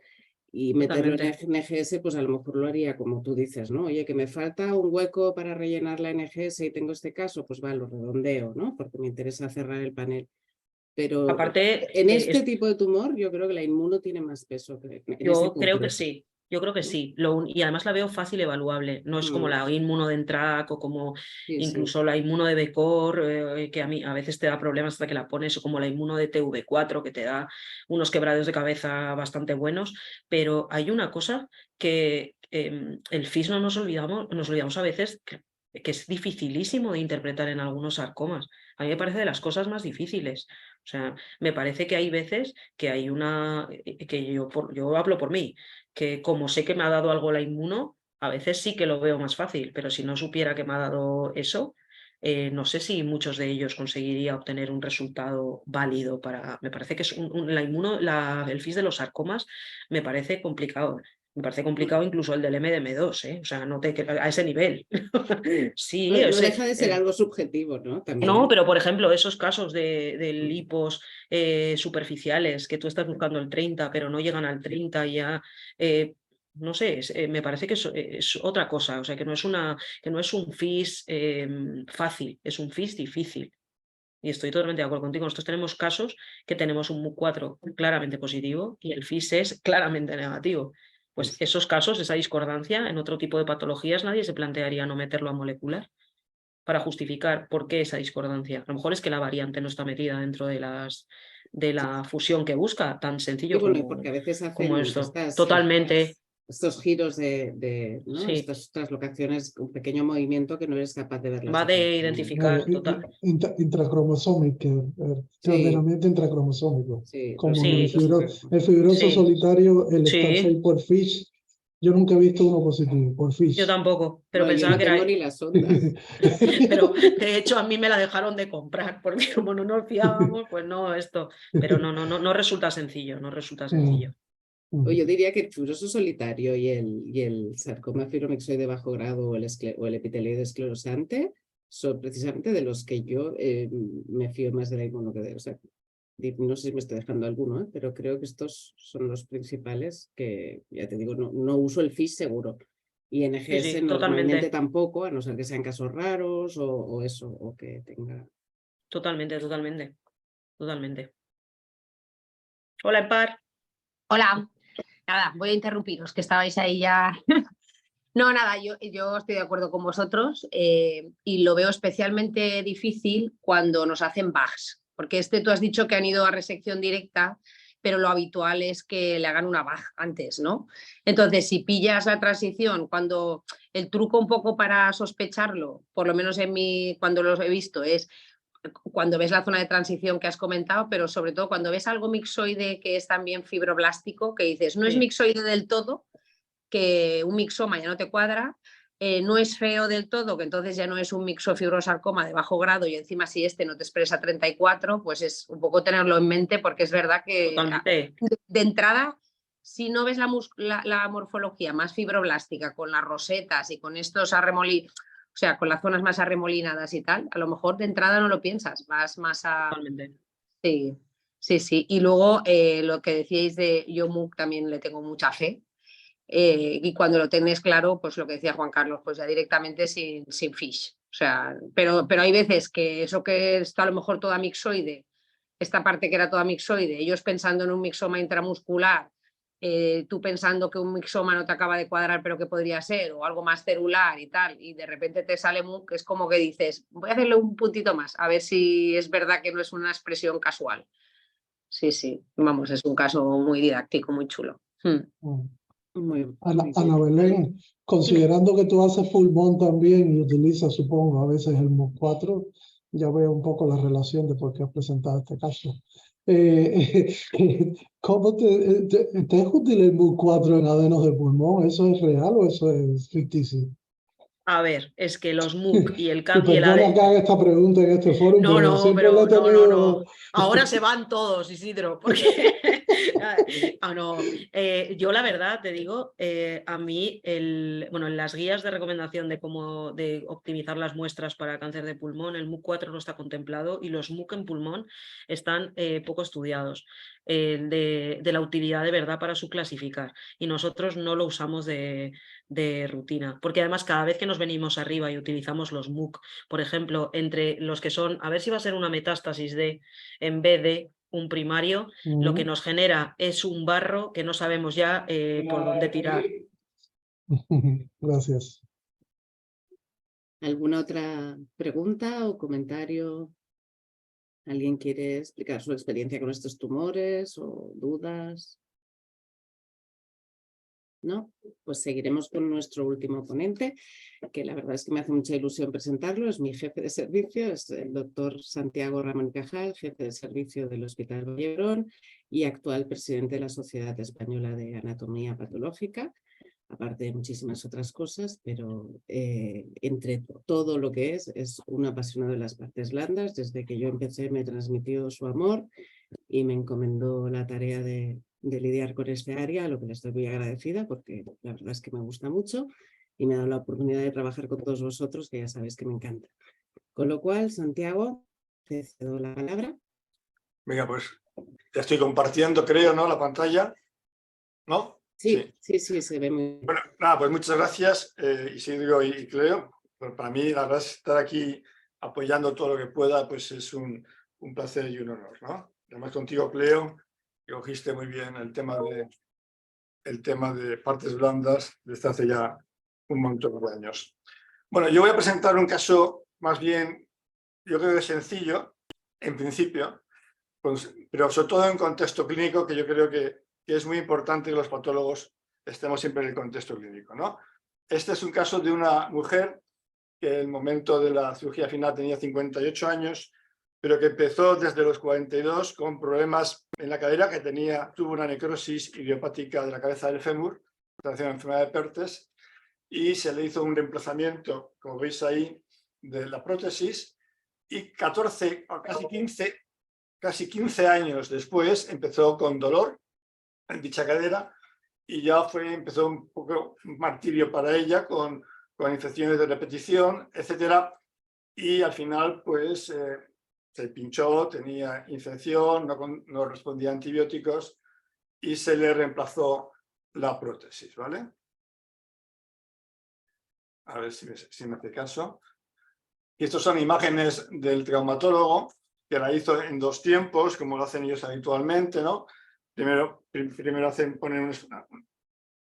Y meterlo en NGS, pues a lo mejor lo haría como tú dices, ¿no? Oye, que me falta un hueco para rellenar la NGS y tengo este caso, pues va, lo redondeo, ¿no? Porque me interesa cerrar el panel. Pero aparte, en este tipo de tumor yo creo que la inmuno tiene más peso que en yo creo que sí. Yo creo que sí, y además la veo fácil evaluable, no es como la inmuno de ENTRAC o como incluso la inmuno de BCOR, que a mí a veces te da problemas hasta que la pones, o como la inmuno de TV4, que te da unos quebraderos de cabeza bastante buenos, pero hay una cosa que el FIS no nos olvidamos a veces que es dificilísimo de interpretar en algunos sarcomas. A mí me parece de las cosas más difíciles. O sea, me parece que hay veces que hay que yo hablo por mí, que como sé que me ha dado algo la inmuno, a veces sí que lo veo más fácil, pero si no supiera que me ha dado eso, no sé si muchos de ellos conseguiría obtener un resultado válido para... Me parece que es la inmuno, el FIS de los sarcomas me parece complicado. Me parece complicado incluso el del MDM2, ¿eh? O sea, a ese nivel. Sí, no deja de ser algo subjetivo, ¿no? También. No, pero por ejemplo, esos casos de lipos superficiales, que tú estás buscando el 30, pero no llegan al 30 y ya, no sé, me parece que es otra cosa, o sea, que no es un FIS fácil, es un FIS difícil. Y estoy totalmente de acuerdo contigo. Nosotros tenemos casos que tenemos un MUC4 claramente positivo y el FIS es claramente negativo. Pues esos casos, esa discordancia, en otro tipo de patologías nadie se plantearía no meterlo a molecular para justificar por qué esa discordancia. A lo mejor es que la variante no está metida dentro de la fusión que busca, tan sencillo porque a veces como hacen esto. Totalmente. Estos giros ¿no? Sí. Estas translocaciones, un pequeño movimiento que no eres capaz de ver. Va de identificar, total. Intracromosómico, Sí. ordenamiento intracromosómico. Sí, Como sí. el fibroso Sí. solitario, el Sí. Star por FISH. Yo nunca he visto uno positivo por FISH. Yo tampoco, pero no, pensaba yo no que tengo era... ni la sonda. Pero de hecho a mí me la dejaron de comprar, porque como no nos fiábamos, pues no, esto. Pero no resulta sencillo, no resulta sencillo. O yo diría que el fibroso solitario y el sarcoma fibromixoide de bajo grado o el epitelioide esclerosante son precisamente de los que yo me fío más de la inmuno que de... O sea, no sé si me estoy dejando alguno, pero creo que estos son los principales que, ya te digo, no uso el FISH seguro. Y NGS Sí, normalmente totalmente. tampoco, a no ser que sean casos raros o eso, o que tenga... Totalmente. totalmente. Hola, Empar. Hola, nada, voy a interrumpiros, que estabais ahí ya. No, nada, yo estoy de acuerdo con vosotros y lo veo especialmente difícil cuando nos hacen bugs, porque tú has dicho que han ido a resección directa, pero lo habitual es que le hagan una bug antes, ¿no? Entonces, si pillas la transición, cuando el truco un poco para sospecharlo, por lo menos cuando los he visto, es cuando ves la zona de transición que has comentado, pero sobre todo cuando ves algo mixoide que es también fibroblástico, que dices, no es mixoide del todo, que un mixoma ya no te cuadra, no es feo del todo, que entonces ya no es un mixofibrosarcoma de bajo grado y encima si no te expresa 34, pues es un poco tenerlo en mente porque es verdad que de entrada, si no ves la morfología más fibroblástica con las rosetas y con estos arremolinos, o sea, con las zonas más arremolinadas y tal, a lo mejor de entrada no lo piensas, vas más a... Totalmente. Sí, sí, sí. Y luego lo que decíais de Yomuk también le tengo mucha fe. Y cuando lo tenés claro, pues lo que decía Juan Carlos, pues ya directamente sin fish. O sea, pero hay veces que eso que está a lo mejor toda mixoide, esta parte que era toda mixoide, ellos pensando en un mixoma intramuscular, tú pensando que un mixoma no te acaba de cuadrar, pero que podría ser, o algo más celular y tal, y de repente te sale MUC, es como que dices, voy a hacerle un puntito más, a ver si es verdad que no es una expresión casual. Sí, sí, vamos, es un caso muy didáctico, muy chulo. Ana Belén, considerando que tú haces pulmón también y utilizas, supongo, a veces el MUC4, ya veo un poco la relación de por qué has presentado este caso. ¿Cómo te es útil el MUC4 en adenos de pulmón? ¿Eso es real o eso es ficticio? A ver, es que los MUC y el CAD Y y el perdona que haga esta pregunta en este foro, No, pero no, siempre la he pero tenido... no. Ahora se van todos, Isidro, porque no. Yo la verdad te digo, a mí bueno, en las guías de recomendación de cómo de optimizar las muestras para cáncer de pulmón, el MUC4 no está contemplado y los MUC en pulmón están poco estudiados de la utilidad de verdad para su clasificar y nosotros no lo usamos de rutina, porque además cada vez que nos venimos arriba y utilizamos los MUC, por ejemplo, entre los que son, a ver si va a ser una metástasis en vez de un primario, lo que nos genera es un barro que no sabemos ya por dónde tirar. Gracias. ¿Alguna otra pregunta o comentario? ¿Alguien quiere explicar su experiencia con estos tumores o dudas? ¿No? Pues seguiremos con nuestro último ponente, que la verdad es que me hace mucha ilusión presentarlo. Es mi jefe de servicio, es el doctor Santiago Ramón y Cajal, jefe de servicio del Hospital Vall d'Hebron y actual presidente de la Sociedad Española de Anatomía Patológica, aparte de muchísimas otras cosas, pero entre todo lo que es un apasionado de las partes blandas. Desde que yo empecé me transmitió su amor y me encomendó la tarea de lidiar con este área, a lo que le estoy muy agradecida porque la verdad es que me gusta mucho y me ha dado la oportunidad de trabajar con todos vosotros, que ya sabéis que me encanta. Con lo cual, Santiago, te cedo la palabra. Venga, pues ya estoy compartiendo, creo, ¿no? La pantalla, ¿no? Sí, se ve muy bien. Bueno, nada, pues muchas gracias, Isidro y Cleo. Pues para mí, la verdad, estar aquí apoyando todo lo que pueda, pues es un placer y un honor, ¿no? Además, contigo, Cleo, que cogiste muy bien el tema de partes blandas desde hace ya un montón de años. Bueno, yo voy a presentar un caso más bien, yo creo que sencillo, en principio, pues, pero sobre todo en contexto clínico, que yo creo que es muy importante que los patólogos estemos siempre en el contexto clínico, ¿no? Este es un caso de una mujer que en el momento de la cirugía final tenía 58 años, pero que empezó desde los 42 con problemas en la cadera, que tuvo una necrosis idiopática de la cabeza del fémur, una enfermedad de Perthes, y se le hizo un reemplazamiento, como veis ahí, de la prótesis, y 14 o casi 15 años después empezó con dolor en dicha cadera y ya empezó un poco un martirio para ella con infecciones de repetición, etcétera, y al final pues se pinchó, tenía infección, no respondía a antibióticos y se le reemplazó la prótesis, ¿vale? A ver si me hace caso. Y estas son imágenes del traumatólogo que la hizo en 2 tiempos, como lo hacen ellos habitualmente, ¿no? Primero ponen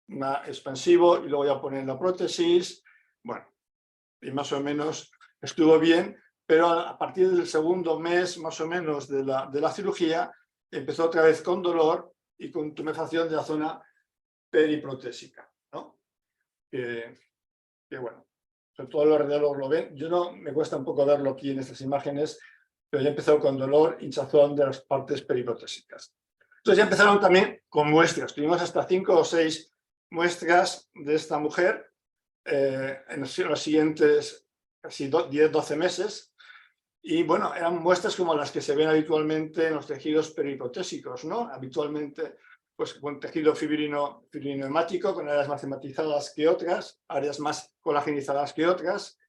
un expansivo y luego ya ponen la prótesis. Bueno, y más o menos estuvo bien, pero a partir del segundo mes, más o menos, de la cirugía, empezó otra vez con dolor y con tumefacción de la zona periprotésica, ¿no? Que bueno, sobre todo los radiólogos lo ven. Yo no, me cuesta un poco verlo aquí en estas imágenes, pero ya empezó con dolor, hinchazón de las partes periprotésicas. Entonces ya empezaron también con muestras. Tuvimos hasta 5 o 6 muestras de esta mujer en los siguientes casi 10-12 meses. Y bueno, eran muestras como las que se ven habitualmente en los tejidos periprotésicos, ¿no? Habitualmente, pues con tejido fibrinohemático, con áreas más hematizadas que otras, áreas más colagenizadas que otras.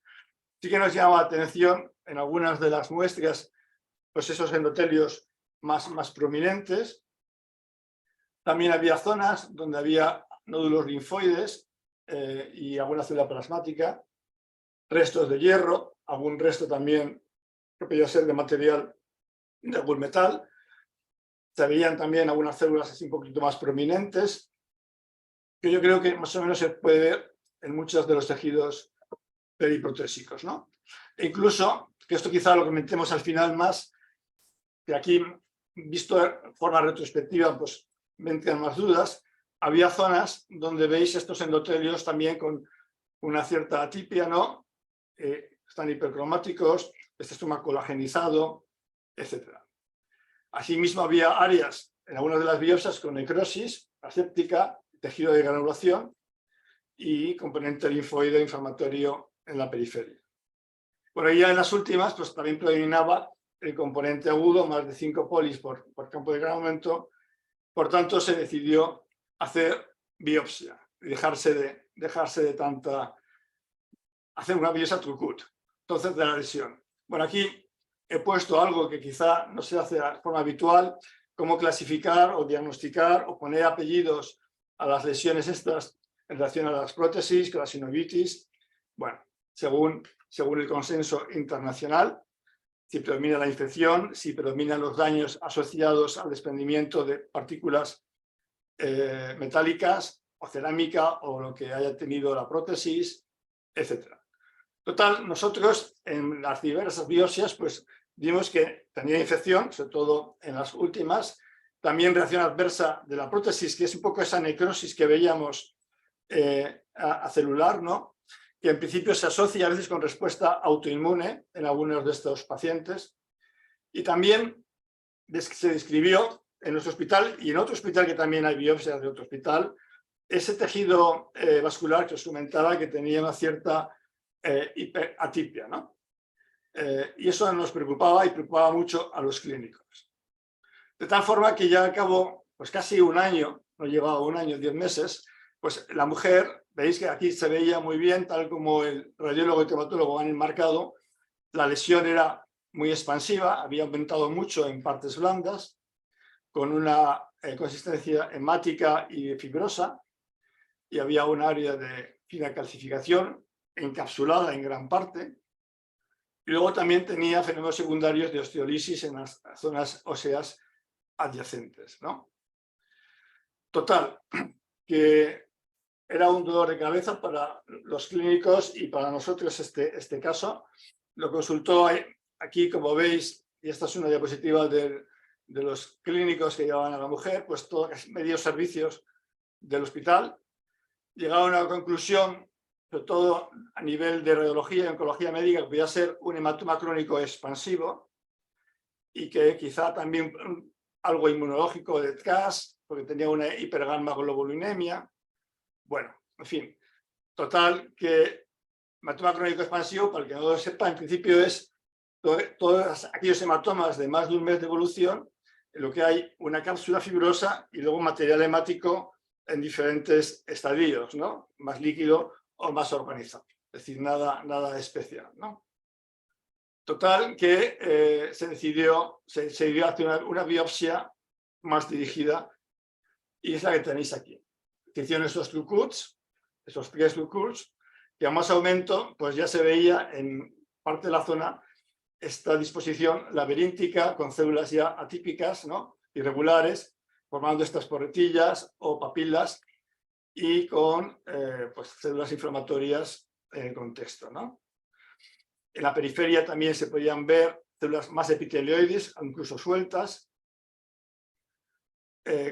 Sí que nos llama la atención en algunas de las muestras, pues esos endotelios más prominentes. También había zonas donde había nódulos linfoides y alguna célula plasmática, restos de hierro, algún resto también que podía ser de material de algún metal. Se veían también algunas células así un poquito más prominentes, que yo creo que más o menos se puede ver en muchos de los tejidos periprotésicos, ¿no? E incluso, que esto quizá lo comentemos al final más, que aquí, visto de forma retrospectiva, pues me entran más dudas, había zonas donde veis estos endotelios también con una cierta atipia, ¿no? Están hipercromáticos, este estoma colagenizado, etc. Asimismo, había áreas en algunas de las biopsias con necrosis aséptica, tejido de granulación y componente linfoide inflamatorio en la periferia. Bueno, ya en las últimas, pues también predominaba el componente agudo, más de 5 polis por campo de granulamiento. Por tanto, se decidió hacer biopsia y dejarse de tanta, hacer una biopsia Trucut, entonces de la lesión. Bueno, aquí he puesto algo que quizá no se hace de forma habitual, cómo clasificar o diagnosticar o poner apellidos a las lesiones estas en relación a las prótesis, que la sinovitis. Bueno, según el consenso internacional, si predomina la infección, si predominan los daños asociados al desprendimiento de partículas metálicas o cerámica o lo que haya tenido la prótesis, etc. Total, nosotros en las diversas biopsias pues vimos que tenía infección, sobre todo en las últimas, también reacción adversa de la prótesis, que es un poco esa necrosis que veíamos a celular, ¿no? Que en principio se asocia a veces con respuesta autoinmune en algunos de estos pacientes. Y también se describió en nuestro hospital y en otro hospital que también hay biopsias de otro hospital, ese tejido vascular que os comentaba que tenía una cierta hiperatipia, ¿no? Y eso nos preocupaba y preocupaba mucho a los clínicos. De tal forma que ya acabó pues casi un año, no llevaba un año, 10 meses, pues la mujer, veis que aquí se veía muy bien, tal como el radiólogo y traumatólogo han enmarcado, la lesión era muy expansiva, había aumentado mucho en partes blandas, con una consistencia hemática y fibrosa, y había un área de fina calcificación encapsulada en gran parte, y luego también tenía fenómenos secundarios de osteolisis en las zonas óseas adyacentes, ¿no? Total, que era un dolor de cabeza para los clínicos y para nosotros este caso. Lo consultó aquí, como veis, y esta es una diapositiva de los clínicos que llevaban a la mujer, pues todos medios servicios del hospital. Llegaron a una conclusión, sobre todo a nivel de radiología y oncología médica, que podía ser un hematoma crónico expansivo y que quizá también algo inmunológico detrás, porque tenía una hipergamma globulinemia. Bueno, en fin, total que hematoma crónico expansivo, para el que no lo sepa, en principio es todos aquellos hematomas de más de un mes de evolución, en lo que hay una cápsula fibrosa y luego material hemático en diferentes estadios, ¿no? Más líquido o más organizado. Es decir, nada especial, ¿no? Total que se decidió hacer una biopsia más dirigida y es la que tenéis aquí. Que hicieron esos Trucuts, esos 3 Trucuts, que a más aumento pues ya se veía en parte de la zona esta disposición laberíntica con células ya atípicas, ¿no? Irregulares, formando estas porretillas o papilas y con pues, células inflamatorias en el contexto, ¿no? En la periferia también se podían ver células más epitelioides, incluso sueltas,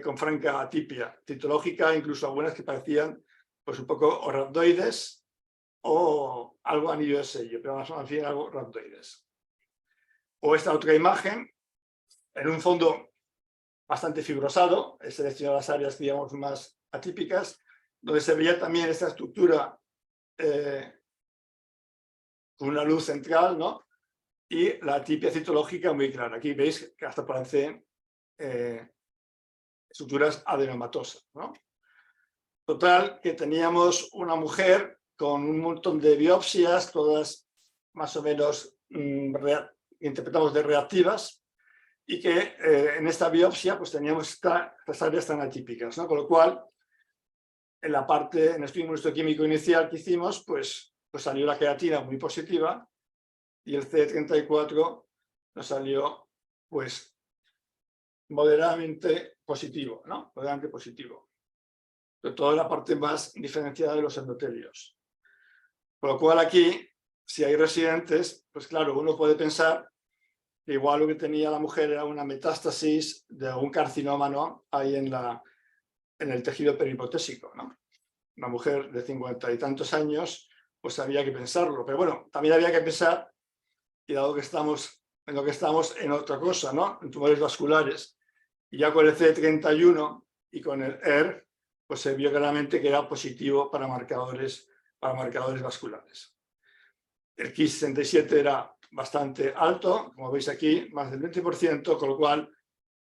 con franca atipia citológica, incluso algunas que parecían pues, un poco o rhabdoides o algo anillo de sello, pero más bien algo rhabdoides. O esta otra imagen, en un fondo bastante fibrosado, he seleccionado las áreas, digamos, más atípicas, donde se veía también esta estructura con una luz central, ¿no? Y la atipia citológica muy clara. Aquí veis que hasta parecen estructuras adenomatosas, ¿no? Total, que teníamos una mujer con un montón de biopsias, todas más o menos interpretamos de reactivas, y que en esta biopsia pues teníamos estas áreas tan atípicas, ¿no? Con lo cual, en la parte, en el estudio inmunohistoquímico inicial que hicimos, pues salió la creatina muy positiva y el CD34 nos salió pues moderadamente positivo, ¿no? Moderadamente positivo. Sobre todo en la parte más diferenciada de los endotelios. Con lo cual aquí, si hay residentes, pues claro, uno puede pensar que igual lo que tenía la mujer era una metástasis de algún carcinoma, ¿no? Ahí en el tejido perihipotésico, ¿no? Una mujer de 50 y tantos años, pues había que pensarlo. Pero bueno, también había que pensar, y dado que estamos en otra cosa, ¿no? En tumores vasculares, y ya con el CD31 y con el ERG, pues se vio claramente que era positivo para marcadores vasculares. El Ki67 era bastante alto, como veis aquí, más del 20%, con lo cual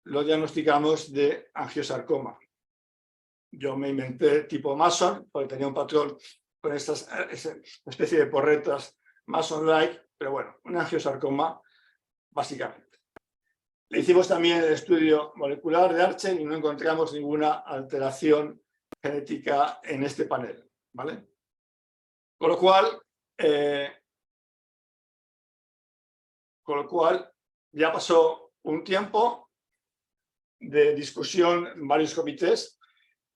lo diagnosticamos de angiosarcoma. Yo me inventé tipo Mason, porque tenía un patrón con esta especie de porretas Mason-like, pero bueno, un angiosarcoma básicamente. Le hicimos también el estudio molecular de Archer y no encontramos ninguna alteración genética en este panel, ¿vale? Con lo cual ya pasó un tiempo de discusión en varios comités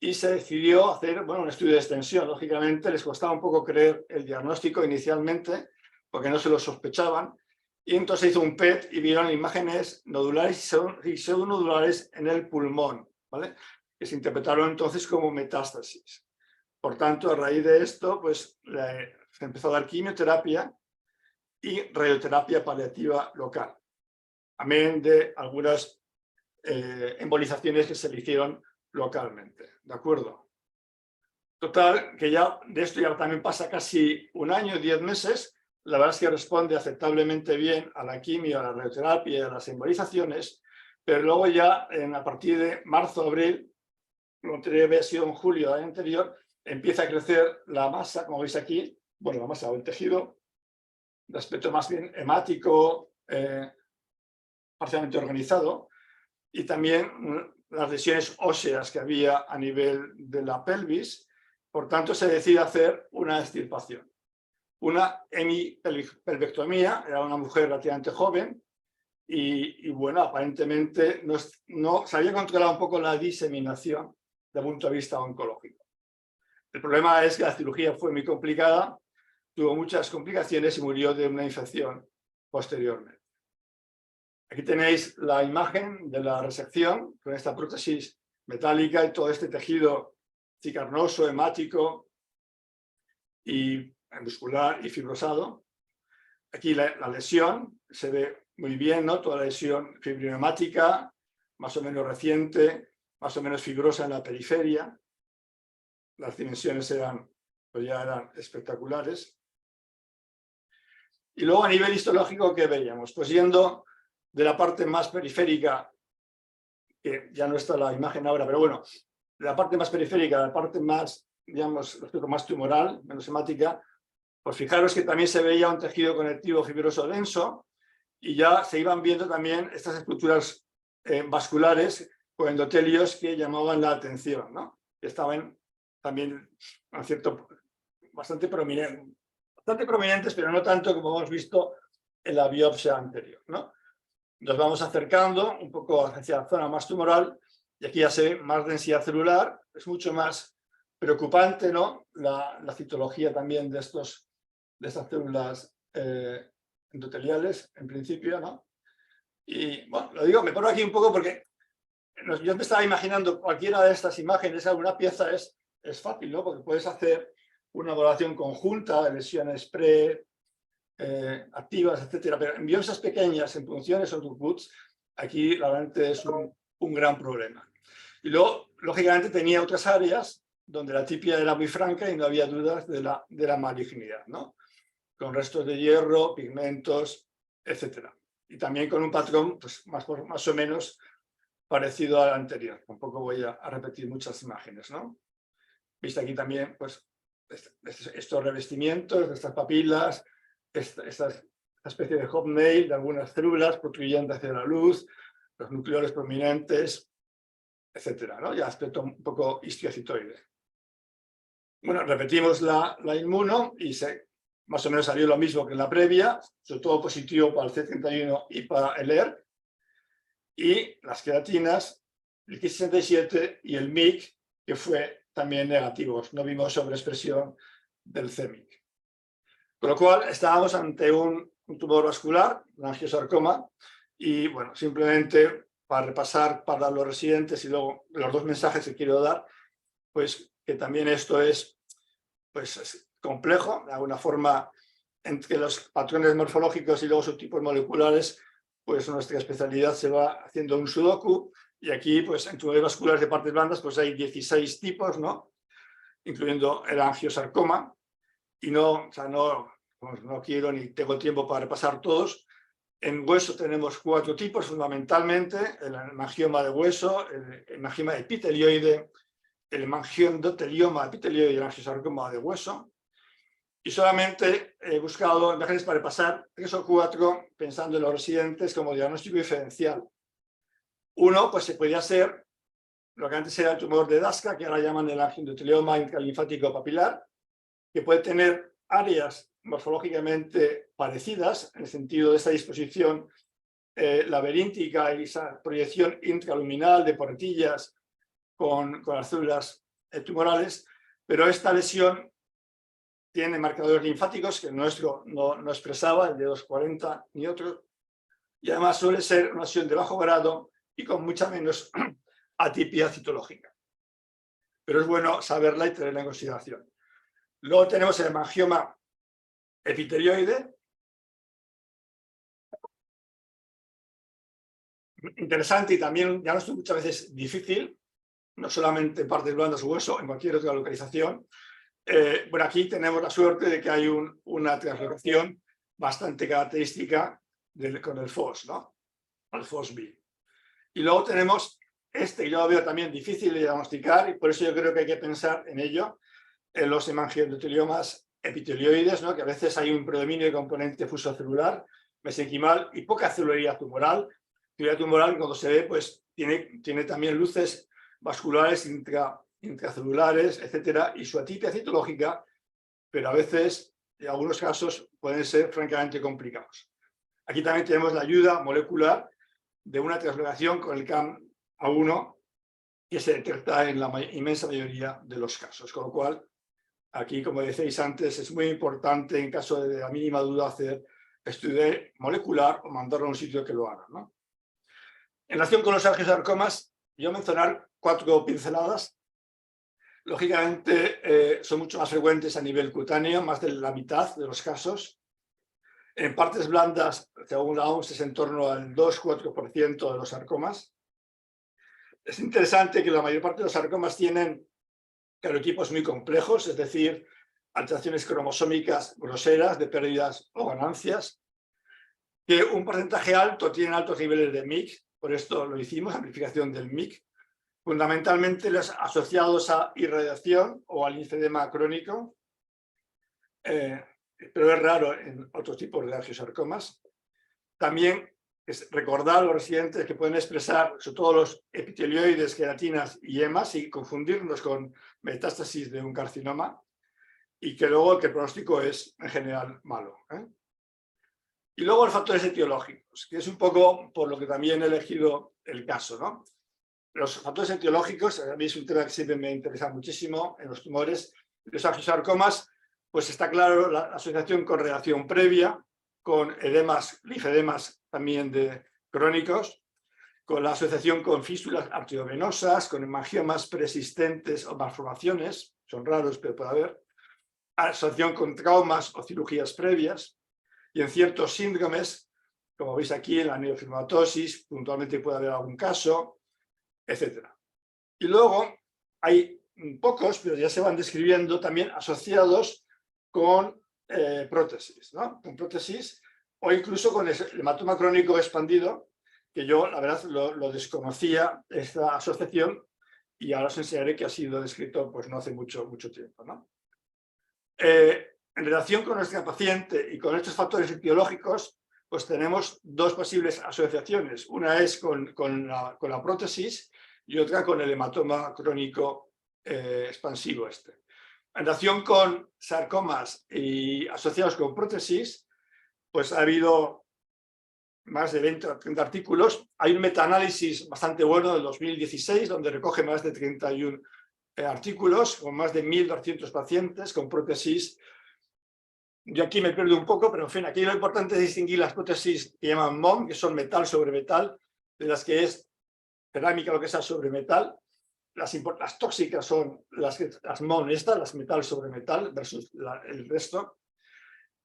y se decidió hacer, bueno, un estudio de extensión. Lógicamente les costaba un poco creer el diagnóstico inicialmente porque no se lo sospechaban, y entonces hizo un PET y vieron imágenes nodulares y pseudonodulares en el pulmón, ¿vale? Que se interpretaron entonces como metástasis. Por tanto, a raíz de esto, pues se empezó a dar quimioterapia y radioterapia paliativa local, amén de algunas embolizaciones que se le hicieron localmente, ¿de acuerdo? Total, que ya de esto ya también pasa casi un año, 10 meses, la verdad es que responde aceptablemente bien a la quimio, a la radioterapia y a las embolizaciones, pero luego ya a partir de marzo, abril, lo anterior había sido en julio del año anterior, empieza a crecer la masa, como veis aquí, bueno, la masa o el tejido, de aspecto más bien hemático, parcialmente organizado, y también las lesiones óseas que había a nivel de la pelvis. Por tanto, se decide hacer una extirpación. Una hemipelvectomía, era una mujer relativamente joven, y bueno, aparentemente no se había controlado un poco la diseminación desde el punto de vista oncológico. El problema es que la cirugía fue muy complicada, tuvo muchas complicaciones y murió de una infección posteriormente. Aquí tenéis la imagen de la resección con esta prótesis metálica y todo este tejido cicarnoso, hemático y muscular y fibrosado. Aquí la lesión se ve muy bien, ¿no? Toda la lesión fibrinohemática, más o menos reciente, más o menos fibrosa en la periferia. Las dimensiones pues ya eran espectaculares. Y luego a nivel histológico, ¿qué veíamos? Pues yendo de la parte más periférica, que ya no está la imagen ahora, pero bueno, de la parte más periférica, la parte más, digamos, más tumoral, menos hemática, pues fijaros que también se veía un tejido conectivo fibroso denso y ya se iban viendo también estas estructuras vasculares con endotelios que llamaban la atención, ¿no? Que estaban también bastante prominentes, pero no tanto como hemos visto en la biopsia anterior, ¿no? Nos vamos acercando un poco hacia la zona más tumoral y aquí ya se ve más densidad celular, es mucho más preocupante, ¿no? La citología también de estas células endoteliales, en principio, ¿no? Y bueno, lo digo, me pongo aquí un poco porque yo me estaba imaginando cualquiera de estas imágenes, alguna pieza es fácil, ¿no? Porque puedes hacer una evaluación conjunta de lesiones activas, etcétera, pero en biopsias pequeñas, en punciones o outputs, aquí realmente es un gran problema. Y luego, lógicamente, tenía otras áreas donde la tipia era muy franca y no había dudas de la malignidad, ¿no? Con restos de hierro, pigmentos, etcétera. Y también con un patrón pues, más o menos parecido al anterior. Tampoco voy a repetir muchas imágenes, ¿no? Viste aquí también pues, estos revestimientos de estas papilas, esta especie de hobnail de algunas células protuyendo hacia la luz, los nucleoles prominentes, etcétera, ¿no? Ya aspecto un poco histiocitoide. Bueno, repetimos la inmuno y más o menos salió lo mismo que en la previa, sobre todo positivo para el C31 y para el ERK. Y las queratinas, el Ki67 y el MYC, que fue también negativos. No vimos sobreexpresión del CMYC. Con lo cual, estábamos ante un tumor vascular, un angiosarcoma, y bueno, simplemente para repasar para los residentes y luego los dos mensajes que quiero dar, pues que también esto es complejo, de alguna forma, entre los patrones morfológicos y luego subtipos moleculares, pues nuestra especialidad se va haciendo un sudoku, y aquí, pues en tumores vasculares de partes blandas, pues hay 16 tipos, ¿no? Incluyendo el angiosarcoma, y no quiero ni tengo tiempo para repasar todos. En hueso tenemos 4 tipos, fundamentalmente, el hemangioma de hueso, el hemangioma epitelioide, el hemangioma epitelioide y el angiosarcoma de hueso. Y solamente he buscado imágenes para repasar 3 o 4, pensando en los residentes como diagnóstico diferencial. Uno, pues se podría ser lo que antes era el tumor de Dasca, que ahora llaman el angioendotelioma intralinfático papilar, que puede tener áreas morfológicamente parecidas, en el sentido de esta disposición laberíntica y esa proyección intraluminal de portillas con las células tumorales, pero esta lesión tiene marcadores linfáticos que el nuestro no expresaba, el de 240 ni otro, y además suele ser una lesión de bajo grado y con mucha menos atipia citológica. Pero es bueno saberla y tenerla en consideración. Luego tenemos el hemangioma epitelioide. Interesante y también, ya no es muchas veces difícil, no solamente en partes blandas o hueso, en cualquier otra localización. Bueno, aquí tenemos la suerte de que hay una translocación bastante característica con el FOS, ¿no? El FOSB. Y luego tenemos que yo lo veo también difícil de diagnosticar, y por eso yo creo que hay que pensar en ello, en los hemangioendoteliomas epitelioides, ¿no? Que a veces hay un predominio de componente fusocelular, mesenquimal y poca celularidad tumoral. Celularidad tumoral, cuando se ve, pues tiene también luces vasculares intracelulares, etcétera, y su atipia citológica, pero a veces, en algunos casos, pueden ser francamente complicados. Aquí también tenemos la ayuda molecular de una translocación con el CAM-A1 que se detecta en la inmensa mayoría de los casos. Con lo cual, aquí, como decíais antes, es muy importante, en caso de la mínima duda, hacer estudio molecular o mandarlo a un sitio que lo haga, ¿no? En relación con los angiosarcomas, yo mencionar 4 pinceladas. Lógicamente, son mucho más frecuentes a nivel cutáneo, más de la mitad de los casos. En partes blandas, según la OMS, es en torno al 2-4% de los sarcomas. Es interesante que la mayor parte de los sarcomas tienen carotipos muy complejos, es decir, alteraciones cromosómicas groseras de pérdidas o ganancias, que un porcentaje alto tienen altos niveles de MYC, por esto lo hicimos, amplificación del MYC, fundamentalmente los asociados a irradiación o al linfedema crónico, pero es raro en otros tipos de angiosarcomas. También es recordar a los residentes que pueden expresar, sobre todo los epitelioides, queratinas y emas, y confundirnos con metástasis de un carcinoma, y que luego el pronóstico es en general malo, ¿eh? Y luego los factores etiológicos, que es un poco por lo que también he elegido el caso, ¿no? Los factores etiológicos, a mí es un tema que siempre me interesa muchísimo en los tumores. Los angiosarcomas, pues está claro la asociación con relación previa, con edemas, linfedemas también crónicos, con la asociación con fístulas arteriovenosas, con hemangiomas persistentes o malformaciones, son raros pero puede haber, asociación con traumas o cirugías previas, y en ciertos síndromes, como veis aquí en la neofibromatosis, puntualmente puede haber algún caso, etc. Y luego hay pocos, pero ya se van describiendo también asociados con prótesis, ¿no? Con prótesis o incluso con el hematoma crónico expandido, que yo la verdad lo desconocía, esta asociación, y ahora os enseñaré que ha sido descrito pues no hace mucho tiempo, ¿no? En relación con nuestra paciente y con estos factores etiológicos, pues tenemos dos posibles asociaciones. Una es con la prótesis y otra con el hematoma crónico expansivo este. En relación con sarcomas y asociados con prótesis, pues ha habido más de 20 o 30 artículos. Hay un metaanálisis bastante bueno del 2016, donde recoge más de 31 artículos, con más de 1.200 pacientes con prótesis. Yo aquí me pierdo un poco, pero en fin, aquí lo importante es distinguir las prótesis que llaman MOM, que son metal sobre metal, de las que es cerámica, lo que sea sobre metal. Las tóxicas son las MOM estas, las metal sobre metal, versus el resto.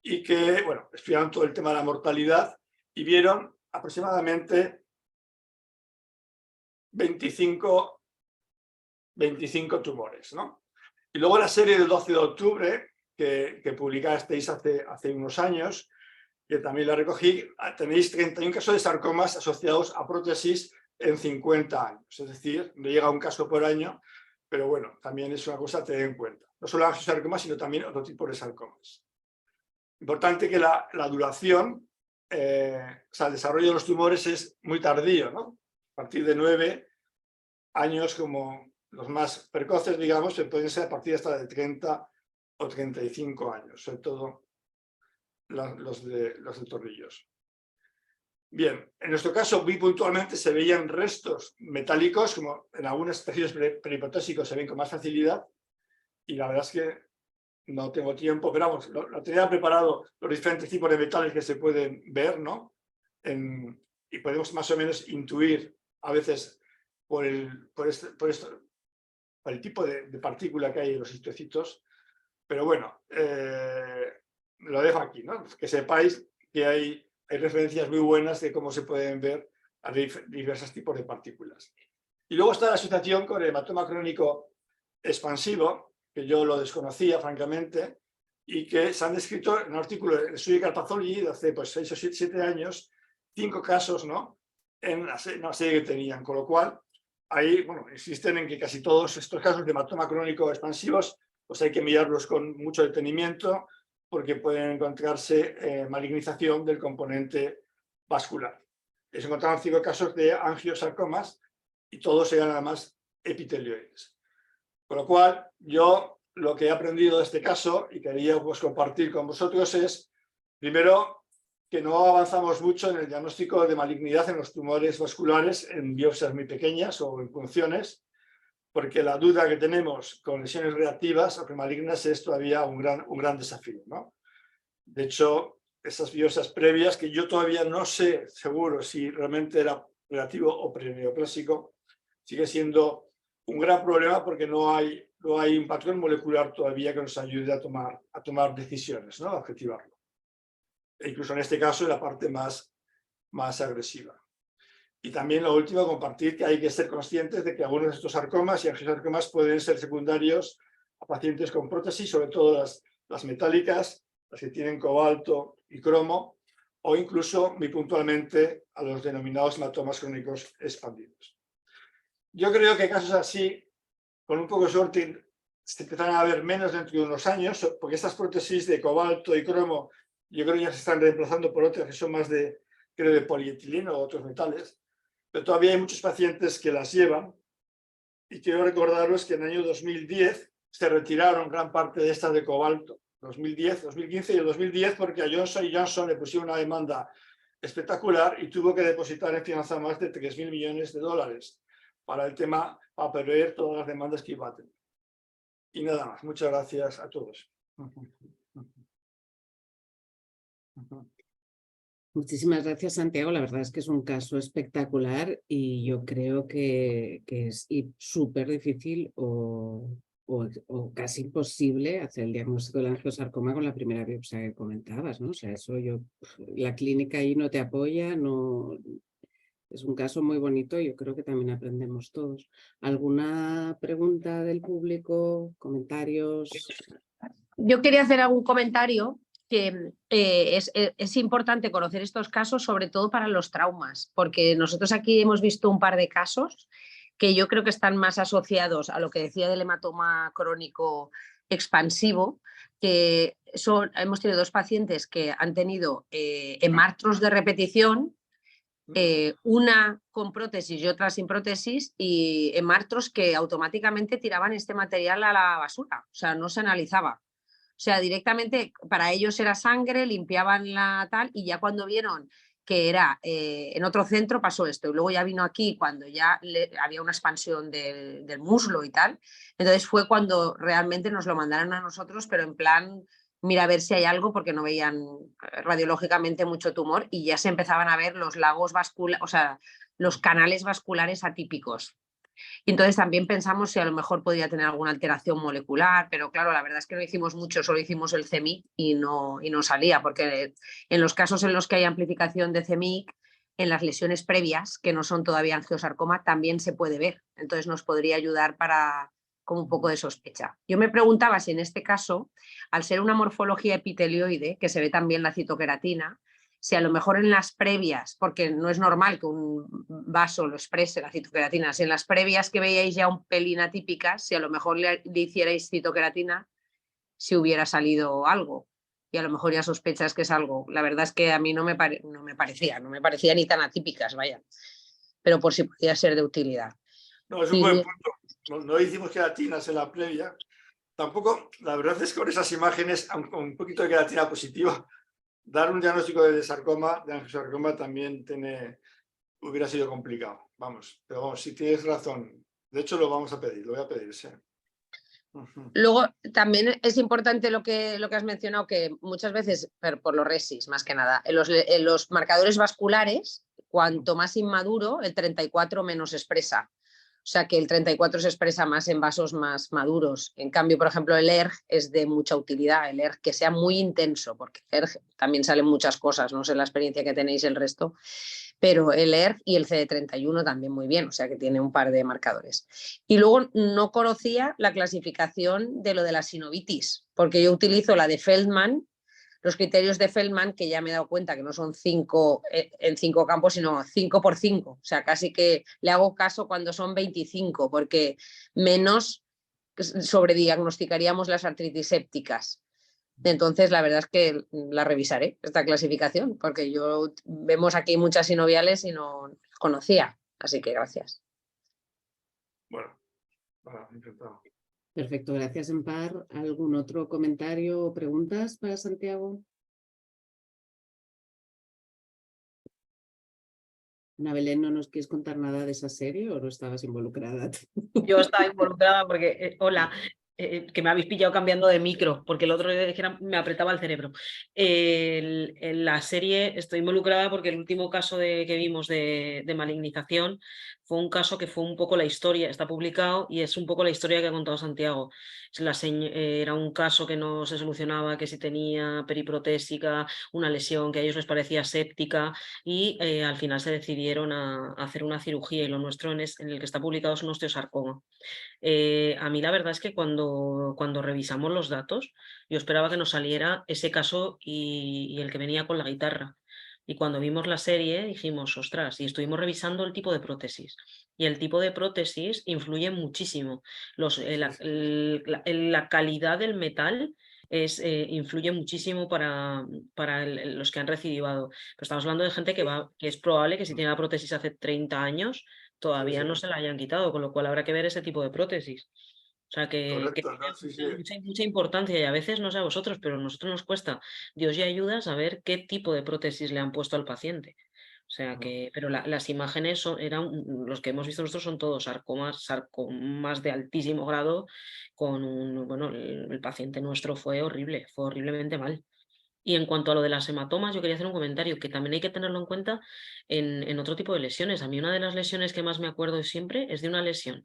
Y que, bueno, estudiaron todo el tema de la mortalidad y vieron aproximadamente 25 tumores, ¿no? Y luego la serie del 12 de octubre, que publicasteis hace unos años, que también la recogí, tenéis 31 casos de sarcomas asociados a prótesis en 50 años. Es decir, no llega un caso por año, pero bueno, también es una cosa a tener en cuenta. No solo angiosarcomas, sino también otro tipo de sarcomas. Importante que la duración, o sea, el desarrollo de los tumores es muy tardío, ¿no? A partir de 9 años, como los más precoces, digamos, pueden ser a partir hasta de 30 o 35 años, sobre todo los de torrillos. Bien, en nuestro caso, muy puntualmente se veían restos metálicos, como en algunos tejidos periprotésicos se ven con más facilidad, y la verdad es que no tengo tiempo, pero vamos, lo tenía preparado los diferentes tipos de metales que se pueden ver, ¿no? Y podemos más o menos intuir a veces por el tipo de partícula que hay en los histocitos, pero bueno, lo dejo aquí, ¿no? Que sepáis que hay referencias muy buenas de cómo se pueden ver a diversos tipos de partículas. Y luego está la asociación con el hematoma crónico expansivo, que yo lo desconocía, francamente, y que se han descrito en un artículo de Surgical Pathology de hace pues, 6 o 7 años, 5 casos, ¿no? En la serie que tenían, con lo cual ahí, bueno, insisten en que casi todos estos casos de hematoma crónico expansivos pues hay que mirarlos con mucho detenimiento porque pueden encontrarse malignización del componente vascular. Se encontraron 5 casos de angiosarcomas y todos eran además epitelioides. Con lo cual, yo lo que he aprendido de este caso y quería pues, compartir con vosotros es, primero, que no avanzamos mucho en el diagnóstico de malignidad en los tumores vasculares en biopsias muy pequeñas o en punciones, porque la duda que tenemos con lesiones reactivas o premalignas es todavía un gran desafío, ¿no? De hecho, esas biopsias previas, que yo todavía no sé seguro si realmente era relativo o preneoplásico, sigue siendo un gran problema porque no hay un patrón molecular todavía que nos ayude a tomar decisiones, ¿no? A objetivarlo. E incluso en este caso, la parte más agresiva. Y también lo último, compartir que hay que ser conscientes de que algunos de estos sarcomas y angiosarcomas pueden ser secundarios a pacientes con prótesis, sobre todo las metálicas, las que tienen cobalto y cromo, o incluso, muy puntualmente, a los denominados hematomas crónicos expandidos. Yo creo que casos así, con un poco de suerte, se empezarán a ver menos dentro de unos años, porque estas prótesis de cobalto y cromo, yo creo que ya se están reemplazando por otras que son más de polietileno o otros metales, pero todavía hay muchos pacientes que las llevan y quiero recordaros que en el año 2010 se retiraron gran parte de estas de cobalto 2010, 2015 y el 2010 porque a Johnson Johnson le pusieron una demanda espectacular y tuvo que depositar en fianza más de 3.000 millones de dólares para el tema, para prever todas las demandas que iba a tener. Y nada más. Muchas gracias a todos. Muchísimas gracias, Santiago. La verdad es que es un caso espectacular y yo creo que es súper difícil o casi imposible hacer el diagnóstico del angiosarcoma con la primera biopsia que comentabas, ¿no? O sea, eso la clínica ahí no te apoya, no. Es un caso muy bonito y yo creo que también aprendemos todos. ¿Alguna pregunta del público? ¿Comentarios? Yo quería hacer algún comentario que es importante conocer estos casos, sobre todo para los traumas, porque nosotros aquí hemos visto un par de casos que yo creo que están más asociados a lo que decía del hematoma crónico expansivo, que hemos tenido 2 pacientes que han tenido hemartros de repetición, una con prótesis y otra sin prótesis, y hemartros que automáticamente tiraban este material a la basura, o sea, no se analizaba. O sea, directamente para ellos era sangre, limpiaban la tal y ya cuando vieron que era en otro centro pasó esto. Y luego ya vino aquí cuando ya había una expansión del muslo y tal. Entonces fue cuando realmente nos lo mandaron a nosotros, pero en plan, mira a ver si hay algo, porque no veían radiológicamente mucho tumor y ya se empezaban a ver los lagos vasculares, o sea, los canales vasculares atípicos. Y entonces también pensamos si a lo mejor podría tener alguna alteración molecular, pero claro, la verdad es que no hicimos mucho, solo hicimos el CEMIC y no salía, porque en los casos en los que hay amplificación de CEMIC, en las lesiones previas, que no son todavía angiosarcoma, también se puede ver. Entonces nos podría ayudar para como un poco de sospecha. Yo me preguntaba si en este caso, al ser una morfología epitelioide, que se ve también la citoqueratina, si a lo mejor en las previas, porque no es normal que un vaso lo exprese la citoqueratina, si en las previas que veíais ya un pelín atípicas, si a lo mejor le hicierais citoqueratina, si hubiera salido algo. Y a lo mejor ya sospechas que es algo. La verdad es que a mí no me parecía ni tan atípicas, vaya. Pero por si podía ser de utilidad. No, es un buen punto. No hicimos queratinas en la previa. Tampoco, la verdad es que con esas imágenes, aunque con un poquito de queratina positiva, dar un diagnóstico de sarcoma, de angiosarcoma, también hubiera sido complicado. Vamos, pero vamos, si tienes razón. De hecho, lo vamos a pedir, lo voy a pedir, sí. Luego, también es importante lo que has mencionado, que muchas veces, por los resis, más que nada, en los marcadores vasculares, cuanto más inmaduro, el 34 menos expresa. O sea que el 34 se expresa más en vasos más maduros. En cambio, por ejemplo, el ERG es de mucha utilidad, el ERG que sea muy intenso, porque el ERG también salen muchas cosas, no sé la experiencia que tenéis el resto, pero el ERG y el CD31 también muy bien, o sea que tiene un par de marcadores. Y luego no conocía la clasificación de lo de la sinovitis, porque yo utilizo la de Feldman, los criterios de Feldman, que ya me he dado cuenta que no son 5 en 5 campos, sino 5 por 5. O sea, casi que le hago caso cuando son 25, porque menos sobrediagnosticaríamos las artritis sépticas. Entonces, la verdad es que la revisaré, esta clasificación, porque vemos aquí muchas sinoviales y no conocía. Así que gracias. Bueno, encantado. Perfecto, gracias, Empar. ¿Algún otro comentario o preguntas para Santiago? Ana Belén, ¿no nos quieres contar nada de esa serie o no estabas involucrada? Yo estaba involucrada porque, hola, que me habéis pillado cambiando de micro, porque el otro me apretaba el cerebro. En la serie estoy involucrada porque el último caso que vimos de malignización fue un caso que fue un poco la historia, está publicado y es un poco la historia que ha contado Santiago. Era un caso que no se solucionaba, que si tenía periprotésica, una lesión que a ellos les parecía séptica y al final se decidieron a hacer una cirugía y lo nuestro en el que está publicado es un osteosarcoma. A mí la verdad es que cuando revisamos los datos yo esperaba que nos saliera ese caso y el que venía con la guitarra. Y cuando vimos la serie dijimos, ostras, y estuvimos revisando el tipo de prótesis. Y el tipo de prótesis influye muchísimo. La calidad del metal influye muchísimo para los que han recidivado. Pero estamos hablando de gente que es probable que si tiene la prótesis hace 30 años todavía no se la hayan quitado, con lo cual habrá que ver ese tipo de prótesis. O sea, que Correcto, ¿no? Sí, sí. tiene mucha importancia y a veces, no sé a vosotros, pero a nosotros nos cuesta, Dios y ayuda, saber qué tipo de prótesis le han puesto al paciente. O sea que, pero las imágenes los que hemos visto nosotros son todos sarcomas de altísimo grado bueno, el paciente nuestro fue horriblemente mal. Y en cuanto a lo de las hematomas, yo quería hacer un comentario que también hay que tenerlo en cuenta en otro tipo de lesiones. A mí una de las lesiones que más me acuerdo siempre es de una lesión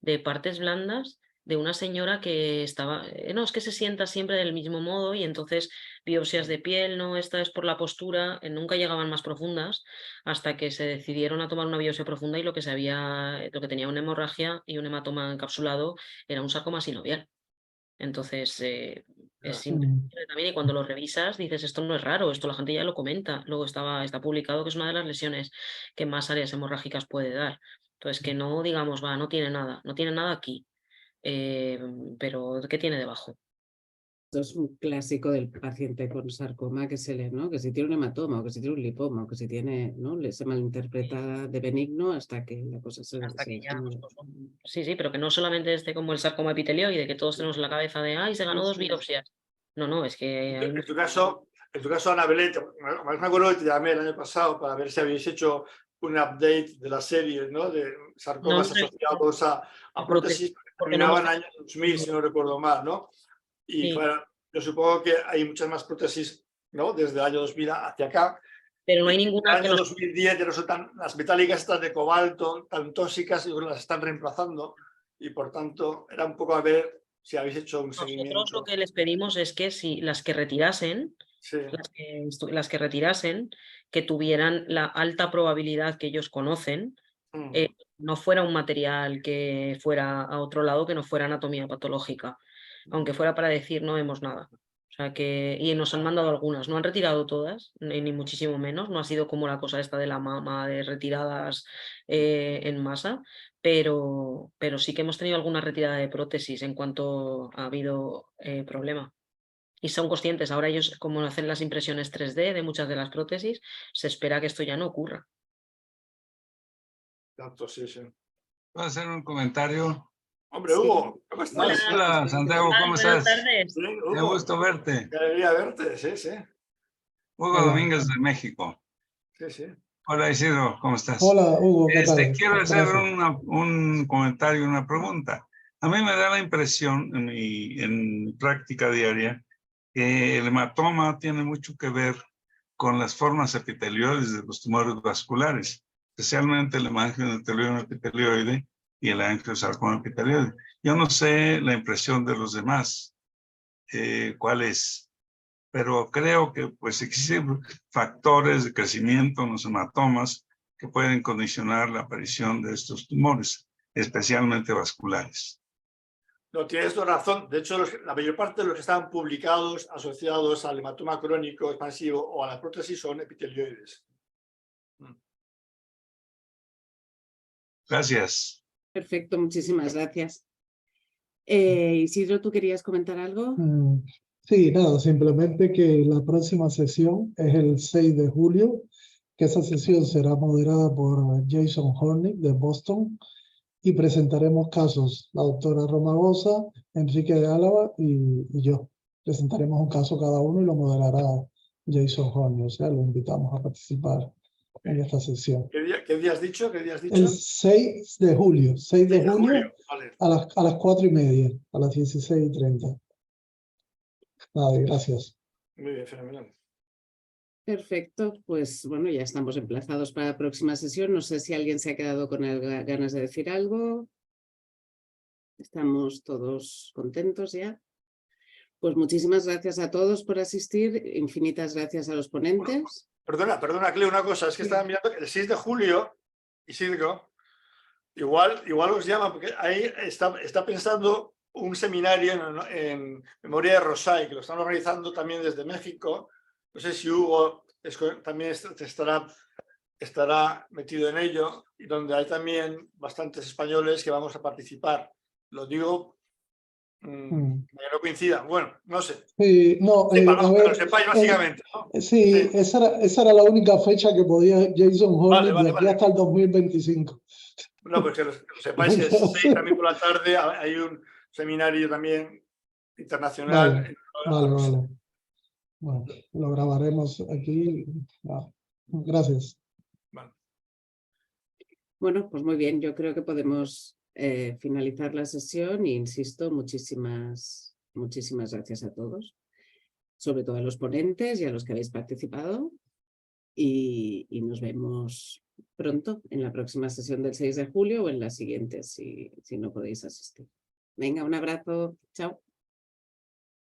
de partes blandas de una señora que estaba, no, es que se sienta siempre del mismo modo y entonces biopsias de piel, no, esta es por la postura, nunca llegaban más profundas hasta que se decidieron a tomar una biopsia profunda y lo que tenía una hemorragia y un hematoma encapsulado era un sarcoma sinovial. Entonces, es impresionante también y cuando lo revisas dices, esto no es raro, esto la gente ya lo comenta. Luego está publicado que es una de las lesiones que más áreas hemorrágicas puede dar. Entonces, que no digamos, no tiene nada aquí, pero ¿qué tiene debajo? Esto es un clásico del paciente con sarcoma que se lee, ¿no? Que si tiene un hematoma o que si tiene un lipoma o que si tiene, ¿no? Se malinterpreta de benigno hasta que la cosa se... Hasta que ya, sí, pero que no solamente esté como el sarcoma epitelioide, que todos tenemos en la cabeza de, ay, se ganó 2 biopsias. No, es que... En tu caso, Ana Belén, me acuerdo que te llamé el año pasado para ver si habéis hecho un update de la serie, ¿no? De sarcomas asociados a prótesis que terminaban en el año 2000, si no recuerdo mal, ¿no? Y sí. claro, yo supongo que hay muchas más prótesis, ¿no? Desde el año 2000 hacia acá. Pero no hay ninguna en el año 2010 ya no son las metálicas estas de cobalto tan tóxicas y las están reemplazando y por tanto era un poco a ver si habéis hecho un seguimiento. Nosotros lo que les pedimos es que si las que retirasen, sí. las que retirasen, que tuvieran la alta probabilidad que ellos conocen, no fuera un material que fuera a otro lado, que no fuera anatomía patológica, aunque fuera para decir no vemos nada. O sea que, y nos han mandado algunas, no han retirado todas, ni muchísimo menos, no ha sido como la cosa esta de la mama de retiradas en masa, pero sí que hemos tenido alguna retirada de prótesis en cuanto ha habido problema. Y son conscientes, ahora ellos como hacen las impresiones 3D de muchas de las prótesis, se espera que esto ya no ocurra. Exacto, sí. ¿Puedo hacer un comentario? Hombre, Hugo, ¿cómo estás? Hola, Santiago, ¿cómo estás? Buenas tardes. Sí, Qué gusto verte. Qué alegría verte, sí. Hugo Domínguez de México. Sí. Hola, Isidro, ¿cómo estás? Hola, Hugo, ¿qué tal? Quiero hacer un comentario, una pregunta. A mí me da la impresión en mi práctica diaria que el hematoma tiene mucho que ver con las formas epitelioides de los tumores vasculares, especialmente el hemangioma epitelioide y el angiosarcoma epitelioide. Yo no sé la impresión de los demás, cuál es, pero creo que pues existen factores de crecimiento en los hematomas que pueden condicionar la aparición de estos tumores, especialmente vasculares. No, tienes toda razón. De hecho, la mayor parte de los que están publicados asociados al hematoma crónico expansivo o a la prótesis son epitelioides. Gracias. Perfecto, muchísimas gracias. Isidro, ¿tú querías comentar algo? Sí, nada, simplemente que la próxima sesión es el 6 de julio, que esa sesión será moderada por Jason Hornick de Boston y presentaremos casos, la doctora Romagosa, Enrique de Álava y yo. Presentaremos un caso cada uno y lo moderará Jason Hornick, o sea, lo invitamos a participar en esta sesión. ¿Qué día has dicho? El 6 de julio, 6 de julio vale. a las 4:30, a las 16:30. Nada, gracias. Muy bien, fenomenal. Perfecto, pues bueno, ya estamos emplazados para la próxima sesión. No sé si alguien se ha quedado con ganas de decir algo. Estamos todos contentos ya. Pues muchísimas gracias a todos por asistir. Infinitas gracias a los ponentes. Perdona, Cleo, una cosa. Es que estaba mirando que el 6 de julio, Isidro, igual os llaman, porque ahí está pensando un seminario en memoria de Rosay, que lo están organizando también desde México. No sé si Hugo también estará metido en ello, y donde hay también bastantes españoles que vamos a participar. Lo digo, que no coincidan. Bueno, no sé. Sí, no, para que lo sepáis básicamente, ¿no? Sí, esa era la única fecha que podía Jason Hornick de aquí hasta el 2025. No, pues que lo sepáis que el 6 también por la tarde hay un seminario también internacional. Vale. Bueno, lo grabaremos aquí. Gracias. Bueno, pues muy bien, yo creo que podemos finalizar la sesión e insisto, muchísimas gracias a todos, sobre todo a los ponentes y a los que habéis participado y nos vemos pronto en la próxima sesión del 6 de julio o en la siguiente si no podéis asistir. Venga, un abrazo, chao.